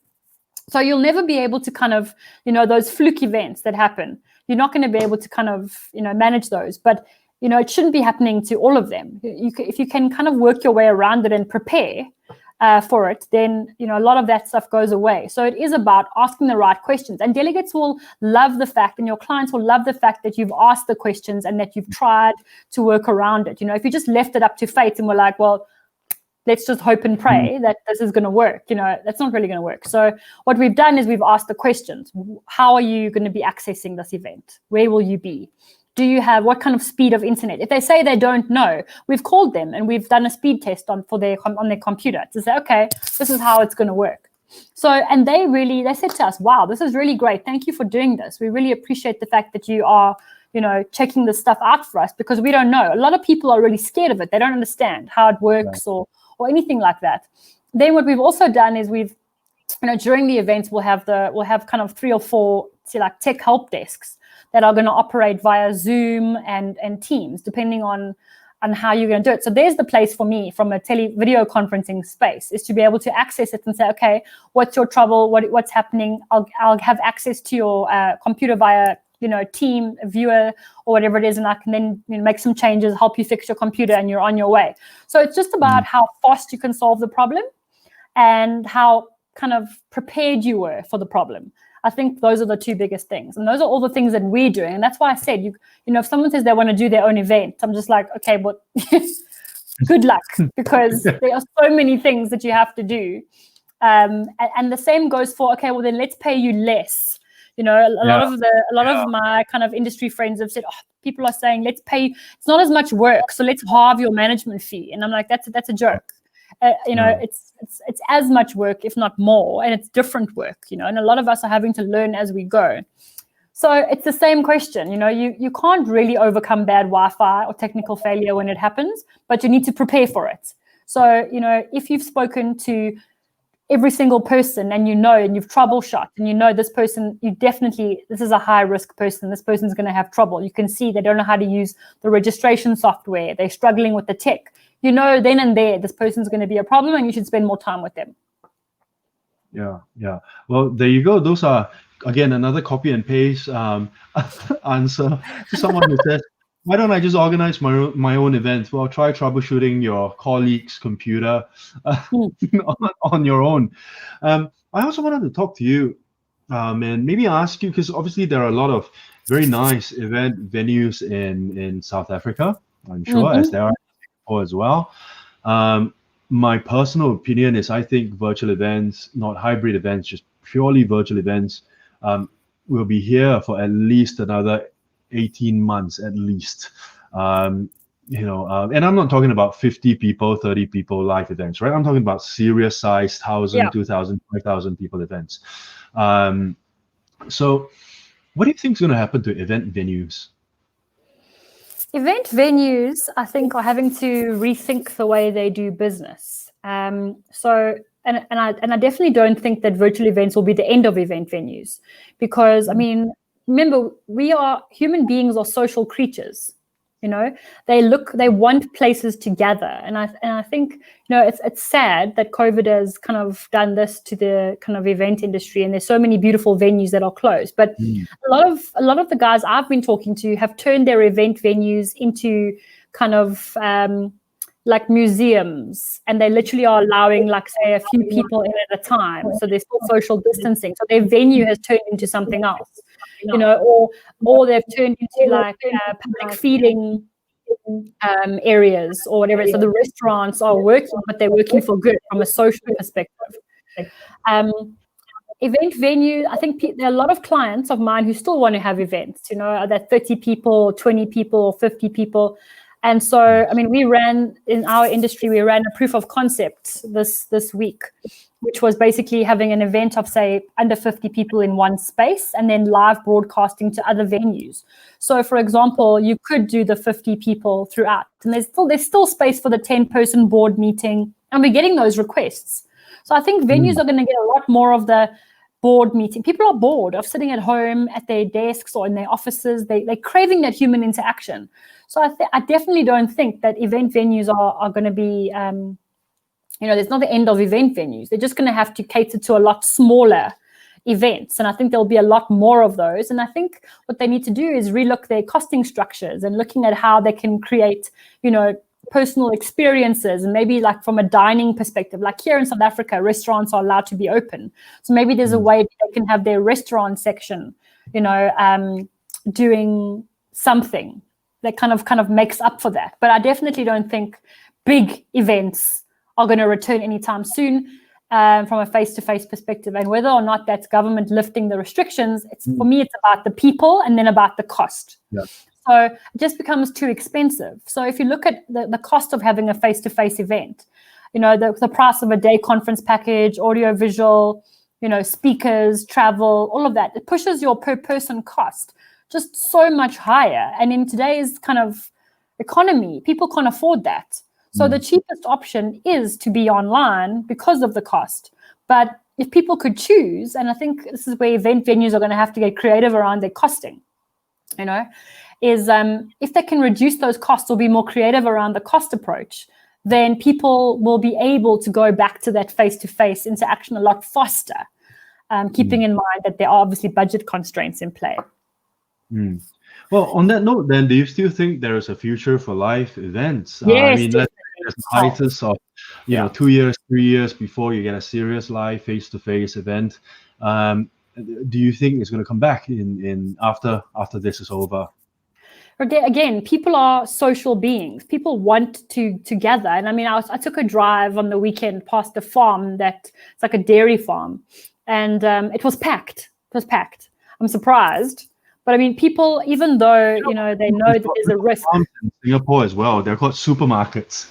So you'll never be able to kind of, those fluke events that happen. You're not going to be able to kind of, manage those. But, it shouldn't be happening to all of them. If you can kind of work your way around it and prepare, for it, then a lot of that stuff goes away. So it is about asking the right questions, and delegates will love the fact, and your clients will love the fact that you've asked the questions and that you've tried to work around it. If you just left it up to fate and were like, well, let's just hope and pray that this is going to work, that's not really going to work. So what we've done is we've asked the questions. How are you going to be accessing this event? Where will you be? Do you have what kind of speed of internet? If they say they don't know, we've called them and we've done a speed test on their computer to say, okay, this is how it's going to work. So, and they said to us, wow, this is really great. Thank you for doing this. We really appreciate the fact that you are, checking this stuff out for us because we don't know. A lot of people are really scared of it. They don't understand how it works or anything like that. Then what we've also done is we've, during the events, we'll have kind of 3 or 4 like tech help desks that are going to operate via Zoom and Teams, depending on how you're going to do it. So there's the place for me from a video conferencing space, is to be able to access it and say, okay, what's your trouble? What's happening? I'll have access to your computer via team viewer or whatever it is, and I can then make some changes, help you fix your computer, and you're on your way. So it's just about how fast you can solve the problem and how kind of prepared you were for the problem. I think those are the 2 biggest things. And those are all the things that we're doing. And that's why I said, if someone says they want to do their own event, I'm just like, okay, well, good luck, because there are so many things that you have to do. And the same goes for, okay, well, then let's pay you less. A lot of my kind of industry friends have said, people are saying, let's pay, it's not as much work, so let's halve your management fee. And I'm like, that's a joke. It's as much work, if not more, and it's different work, and a lot of us are having to learn as we go. So it's the same question, you can't really overcome bad Wi-Fi or technical failure when it happens, but you need to prepare for it. So, if you've spoken to every single person and and you've troubleshot and this person, this is a high risk person, this person's going to have trouble. You can see they don't know how to use the registration software, they're struggling with the tech. Then and there, this person's going to be a problem and you should spend more time with them. Yeah. Well, there you go. Those are, again, another copy and paste answer to someone who says, why don't I just organize my own event? Well, try troubleshooting your colleague's computer on your own. I also wanted to talk to you and maybe ask you, because obviously there are a lot of very nice event venues in South Africa, I'm sure, as there are as well. My personal opinion is I think virtual events, not hybrid events, just purely virtual events, will be here for at least another 18 months at least. And I'm not talking about 50 people, 30 people live events, right? I'm talking about serious sized 1,000, 2,000, 5,000 people events. So what do you think is going to happen to event venues? Event venues, I think, are having to rethink the way they do business. So I definitely don't think that virtual events will be the end of event venues, because I mean, remember, human beings are social creatures. They want places to gather, and I think it's sad that COVID has kind of done this to the kind of event industry, and there's so many beautiful venues that are closed. But a lot of the guys I've been talking to have turned their event venues into kind of like museums, and they literally are allowing, like, say, a few people in at a time, so there's still social distancing, so their venue has turned into something else, or they've turned into like public feeding areas or whatever. So the restaurants are working, but they're working for good from a social perspective. Event venue, I think there are a lot of clients of mine who still want to have events, that 30 people, 20 people, or 50 people. And so, I mean, in our industry, we ran a proof of concept this week, which was basically having an event of, say, under 50 people in one space, and then live broadcasting to other venues. So, for example, you could do the 50 people throughout, and there's still space for the 10-person board meeting, and we're getting those requests. So I think venues are going to get a lot more of the board meeting. People are bored of sitting at home at their desks or in their offices. They're craving that human interaction. So I definitely don't think that event venues are going to be, there's not the end of event venues. They're just going to have to cater to a lot smaller events. And I think there'll be a lot more of those. And I think what they need to do is relook their costing structures and looking at how they can create, personal experiences, and maybe like from a dining perspective, like here in South Africa, restaurants are allowed to be open. So maybe there's a way they can have their restaurant section, doing something that kind of makes up for that. But I definitely don't think big events are going to return anytime soon from a face-to-face perspective. And whether or not that's government lifting the restrictions, for me, it's about the people and then about the cost. Yeah. So it just becomes too expensive. So if you look at the cost of having a face-to-face event, the price of a day conference package, audio, visual, speakers, travel, all of that, it pushes your per person cost just so much higher. And in today's kind of economy, people can't afford that. So the cheapest option is to be online because of the cost. But if people could choose, and I think this is where event venues are going to have to get creative around their costing, is if they can reduce those costs or be more creative around the cost approach, then people will be able to go back to that face-to-face interaction a lot faster, keeping in mind that there are obviously budget constraints in play. Well, on that note, then, do you still think there is a future for live events? Yes, I mean, let's say there's a hiatus of 2 years, 3 years before you get a serious live face-to-face event. Do you think it's going to come back in after this is over? Again, people are social beings. People want to gather. And I mean, I took a drive on the weekend past a farm it's like a dairy farm, and it was packed. It was packed. I'm surprised. But I mean, people, even though, they know that there's a risk. In Singapore as well, they're called supermarkets.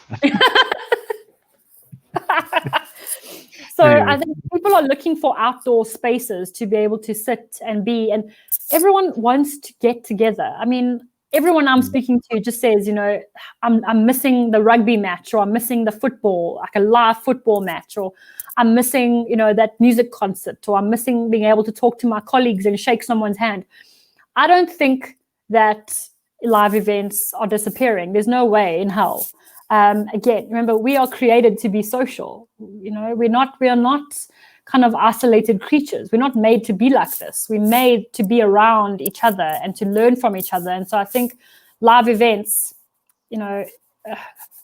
So I think people are looking for outdoor spaces to be able to sit and be, and everyone wants to get together. I mean, everyone I'm speaking to just says, I'm missing the rugby match, or I'm missing the football, like a live football match, or I'm missing, that music concert, or I'm missing being able to talk to my colleagues and shake someone's hand. I don't think that live events are disappearing. There's no way in hell. Again, remember, we are created to be social. We are not kind of isolated creatures. We're not made to be like this. We're made to be around each other and to learn from each other. And so I think live events,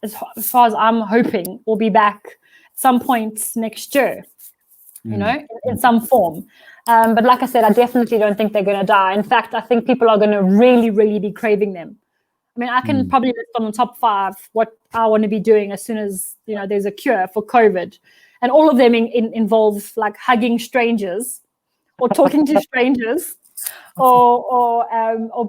as far as I'm hoping, will be back at some point next year, in some form. But like I said, I definitely don't think they're going to die. In fact, I think people are going to really, really be craving them. I mean, I can probably list on the top 5 what I want to be doing as soon as, there's a cure for COVID. And all of them involve like hugging strangers or talking to strangers or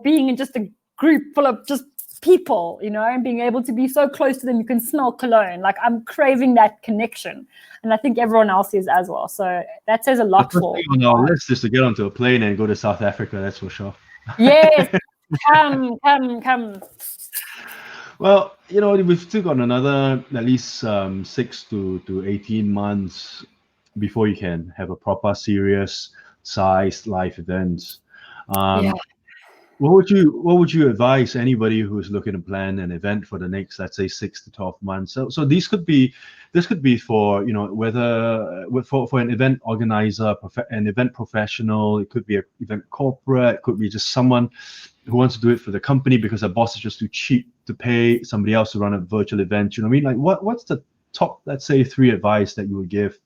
being in just a group full of just people, and being able to be so close to them you can smell cologne. Like, I'm craving that connection. And I think everyone else is as well. So that says a lot for. The first thing on our list is to get onto a plane and go to South Africa, that's for sure. Yes, come. Well, we've still got another at least 6 to 18 months before you can have a proper serious sized live events. Yeah. What would you advise anybody who's looking to plan an event for the next, let's say, 6 to 12 months? So this could be for whether for an event organizer, an event professional. It could be an event corporate. It could be just someone who wants to do it for the company because their boss is just too cheap to pay somebody else to run a virtual event. You know what I mean? Like what's the top, let's say, 3 advice that you would give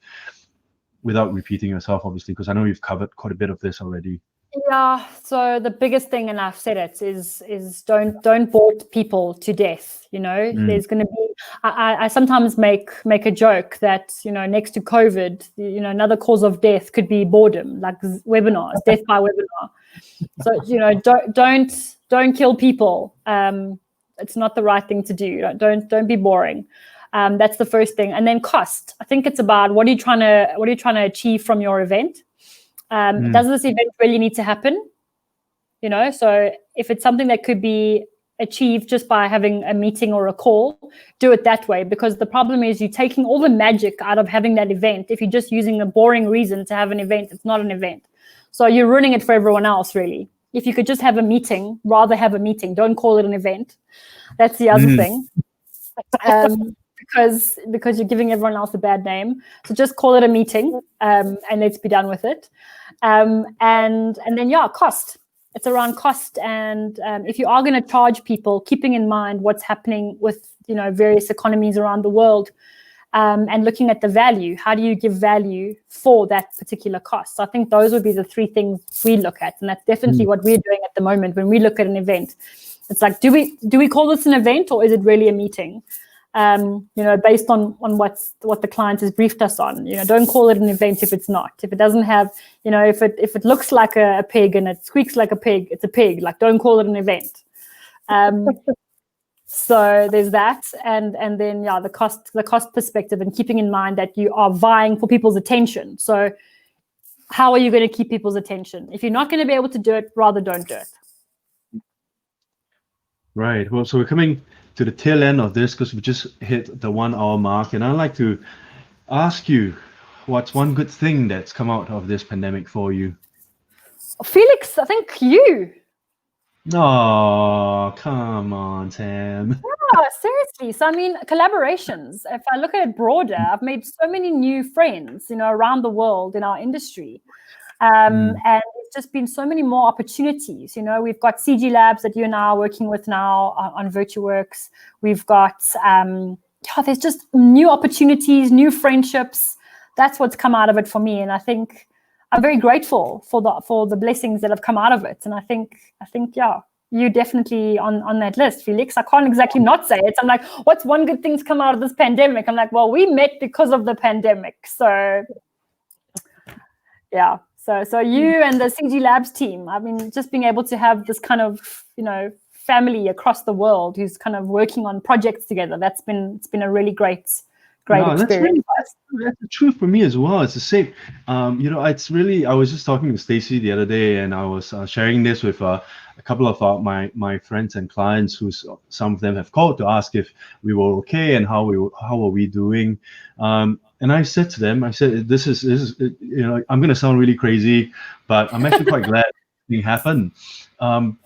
without repeating yourself, obviously, because I know you've covered quite a bit of this already. Yeah. So the biggest thing, and I've said it, is don't bore people to death. There's going to be. I sometimes make a joke that next to COVID, another cause of death could be boredom, like webinars, death by webinar. So don't kill people. It's not the right thing to do. Don't be boring. That's the first thing, and then cost. I think it's about what are you trying to achieve from your event. Does this event really need to happen? So if it's something that could be achieved just by having a meeting or a call, do it that way, because the problem is you're taking all the magic out of having that event. If you're just using a boring reason to have an event, it's not an event. So you're ruining it for everyone else, really. If you could just have a meeting, rather have a meeting. Don't call it an event. That's the other thing. Because you're giving everyone else a bad name. So just call it a meeting, and let's be done with it. And then cost. It's around cost, and if you are going to charge people, keeping in mind what's happening with various economies around the world, and looking at the value. How do you give value for that particular cost? So I think those would be the 3 things we look at, and that's definitely what we're doing at the moment when we look at an event. It's like, do we call this an event, or is it really a meeting? Based on what the client has briefed us on. Don't call it an event if it's not. If it doesn't have, if it looks like a pig and it squeaks like a pig, it's a pig. Like, don't call it an event. So there's that, and then the cost perspective, and keeping in mind that you are vying for people's attention. So how are you going to keep people's attention? If you're not going to be able to do it, rather don't do it. Right. Well, so we're coming to the tail end of this because we just hit the 1 hour mark, and I'd like to ask you, what's one good thing that's come out of this pandemic for you? Felix, I think you. Oh, come on, Tam. Yeah, seriously. So, I mean, collaborations. If I look at it broader, I've made so many new friends, around the world in our industry. And it's just been so many more opportunities. We've got CG Labs that you and I are working with now on VirtuWorks. We've got, there's just new opportunities, new friendships. That's what's come out of it for me. And I think I'm very grateful for the blessings that have come out of it. And I think, you're definitely on that list, Felix. I can't exactly not say it. I'm like, what's one good thing to come out of this pandemic? I'm like, well, we met because of the pandemic. So, yeah. So you and the CG Labs team, I mean, just being able to have this kind of, family across the world who's kind of working on projects together, it's been a really great experience. That's the truth for me as well. It's the same. It's really, I was just talking to Stacy the other day, and I was sharing this with a couple of my friends and clients who some of them have called to ask if we were okay and how are we doing. And I said to them, this is I'm going to sound really crazy, but I'm actually quite glad it happened,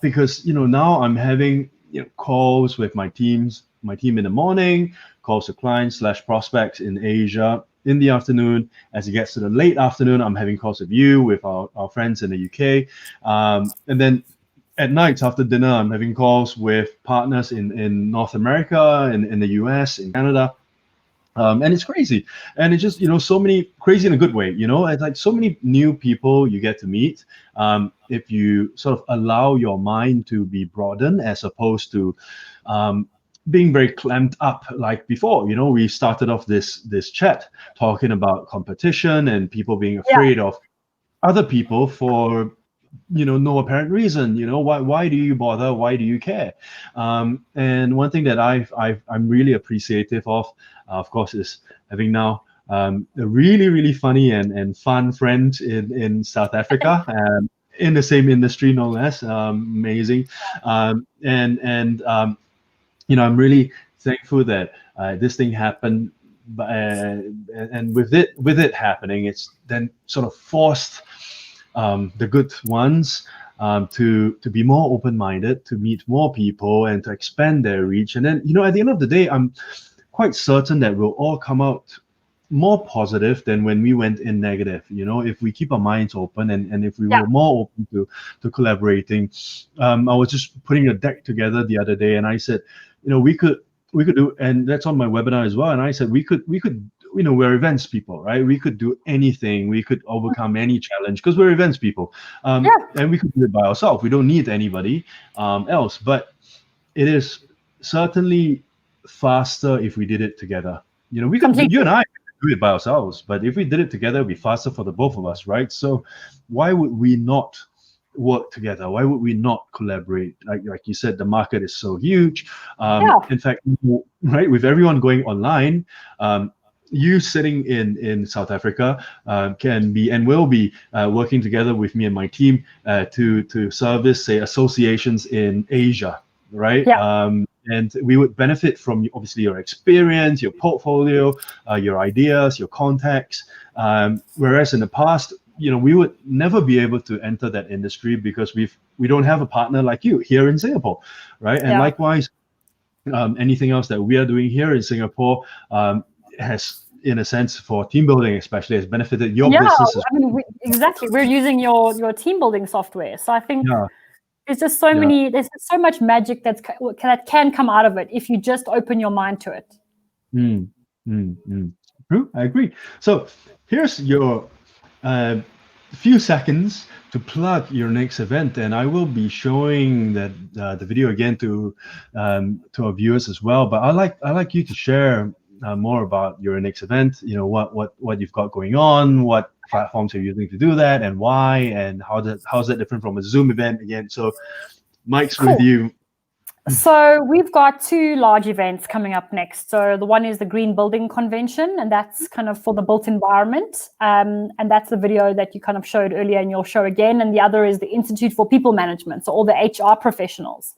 because now I'm having calls with my team in the morning, calls to clients / prospects in Asia in the afternoon. As it gets to the late afternoon, I'm having calls with you, with our friends in the UK, and then at night after dinner, I'm having calls with partners in North America, in the US, in Canada. And it's crazy, and it's just so many crazy in a good way. It's like so many new people you get to meet if you sort of allow your mind to be broadened, as opposed to being very clamped up like before. We started off this chat talking about competition and people being afraid of other people for no apparent reason. Why do you bother? Why do you care? And one thing that I'm really appreciative of course, is having now a really, really funny and fun friend in South Africa, in the same industry, no less. Amazing. I'm really thankful that this thing happened. And with it happening, it's then sort of forced the good ones to be more open-minded, to meet more people, and to expand their reach. And then, at the end of the day, I'm quite certain that we'll all come out more positive than when we went in negative. If we keep our minds open, and if we Yeah. were more open to collaborating. I was just putting a deck together the other day, and I said, we could do, and that's on my webinar as well. And I said we could we're events people, right? We could do anything. We could overcome any challenge because we're events people, and we could do it by ourselves. We don't need anybody else. But it is certainly faster if we did it together. We could, Completely. you and I could do it by ourselves, but if we did it together, it'd be faster for the both of us, right? So why would we not work together? Why would we not collaborate? Like you said, the market is so huge. In fact, right, with everyone going online, you sitting in South Africa can be and will be working together with me and my team to service, say, associations in Asia, right? Yeah. And we would benefit from obviously your experience, your portfolio, your ideas, your contacts. Whereas in the past, we would never be able to enter that industry because we don't have a partner like you here in Singapore, right? And likewise, anything else that we are doing here in Singapore has, in a sense, for team building especially, has benefited your business. I mean, exactly. We're using your team building software, so I think there's just so many. There's so much magic that can come out of it if you just open your mind to it. True, I agree. So here's your few seconds to plug your next event, and I will be showing that the video again to our viewers as well. But I like you to share more about your next event. What you've got going on, what platforms you're using to do that, and why, and how's that different from a Zoom event again. So Mike's with you. So we've got 2 large events coming up next. So the one is the Green Building Convention, and that's kind of for the built environment. And that's the video that you kind of showed earlier and you'll show again. And the other is the Institute for People Management. So all the HR professionals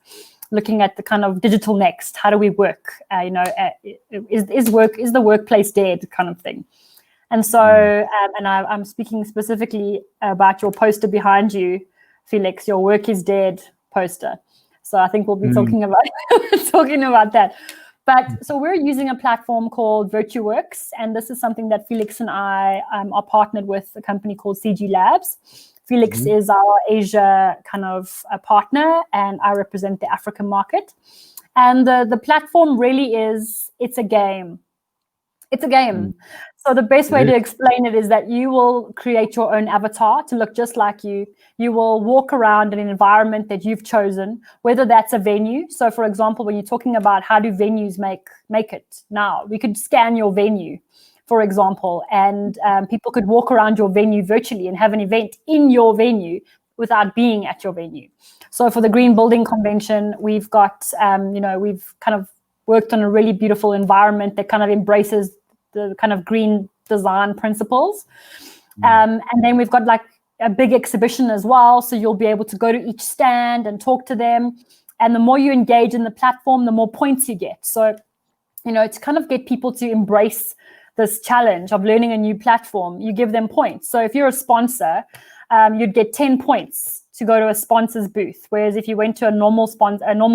looking at the kind of digital next. How do we work? Is the workplace dead kind of thing? And so, and I'm speaking specifically about your poster behind you, Felix, your work is dead poster. So I think we'll be talking about that. But so we're using a platform called VirtueWorks, and this is something that Felix and I are partnered with a company called CG Labs. Felix is our Asia kind of a partner, and I represent the African market. And the platform really it's a game. It's a game. So the best way to explain it is that you will create your own avatar to look just like you. You will walk around in an environment that you've chosen, whether that's a venue. So for example, when you're talking about how do venues make it now, we could scan your venue, for example, and people could walk around your venue virtually and have an event in your venue without being at your venue. So for the Green Building Convention, we've got, we've kind of worked on a really beautiful environment that kind of embraces the kind of green design principles. And then we've got like a big exhibition as well. So you'll be able to go to each stand and talk to them. And the more you engage in the platform, the more points you get. So, to kind of get people to embrace this challenge of learning a new platform, you give them points. So if you're a sponsor, you'd get 10 points to go to a sponsor's booth. Whereas if you went to a normal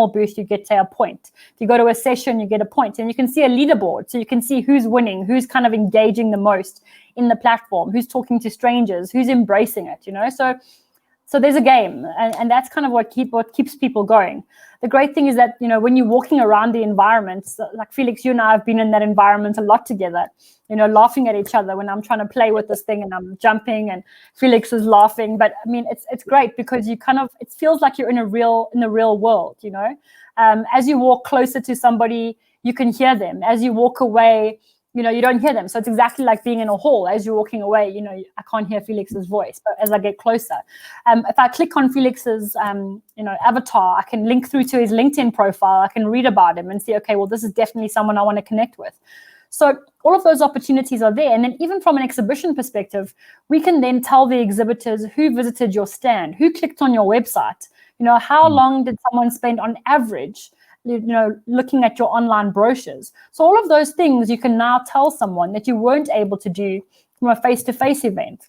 booth, you get, say, a point. If you go to a session, you get a point. And you can see a leaderboard. So you can see who's winning, who's kind of engaging the most in the platform, who's talking to strangers, who's embracing it, So there's a game, and that's kind of what keeps people going. The great thing is that, when you're walking around the environment, like Felix, you and I have been in that environment a lot together, laughing at each other when I'm trying to play with this thing and I'm jumping and Felix is laughing. But I mean, it's great because you kind of, it feels like you're in the real world, As you walk closer to somebody, you can hear them. As you walk away, you don't hear them. So it's exactly like being in a hall. As you're walking away, I can't hear Felix's voice. But as I get closer, if I click on Felix's, avatar, I can link through to his LinkedIn profile. I can read about him and see, okay, well, this is definitely someone I want to connect with. So all of those opportunities are there. And then even from an exhibition perspective, we can then tell the exhibitors who visited your stand, who clicked on your website, how long did someone spend on average looking at your online brochures. So all of those things you can now tell someone that you weren't able to do from a face-to-face event,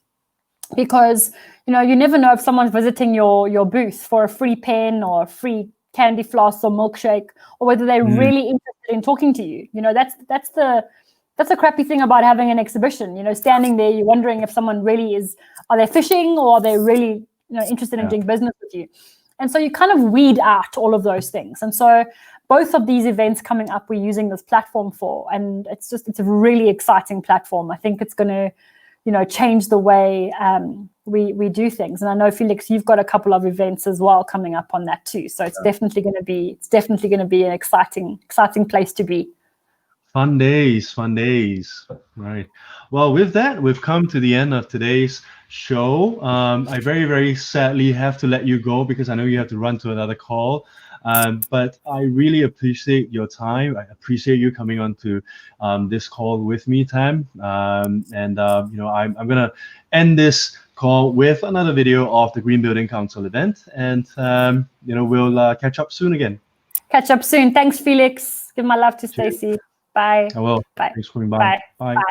because you never know if someone's visiting your booth for a free pen or a free candy floss or milkshake, or whether they're really interested in talking to you. That's the crappy thing about having an exhibition. Standing there, you're wondering if someone really are they fishing, or are they really interested in doing business with you. And so you kind of weed out all of those things. And so both of these events coming up, we're using this platform for, and it's a really exciting platform. I think it's going to change the way we do things. And I know, Felix, you've got a couple of events as well coming up on that too. So it's definitely going to be an exciting place to be. Fun days. Right. Well, with that, we've come to the end of today's show. I very, very sadly have to let you go because I know you have to run to another call. But I really appreciate your time. I appreciate you coming on to this call with me, Tam. I'm gonna end this call with another video of the Green Building Council event, and we'll catch up soon again. Catch up soon. Thanks, Felix. Give my love to Stacey. Bye. I will. Bye. Thanks for coming by. Bye. Bye.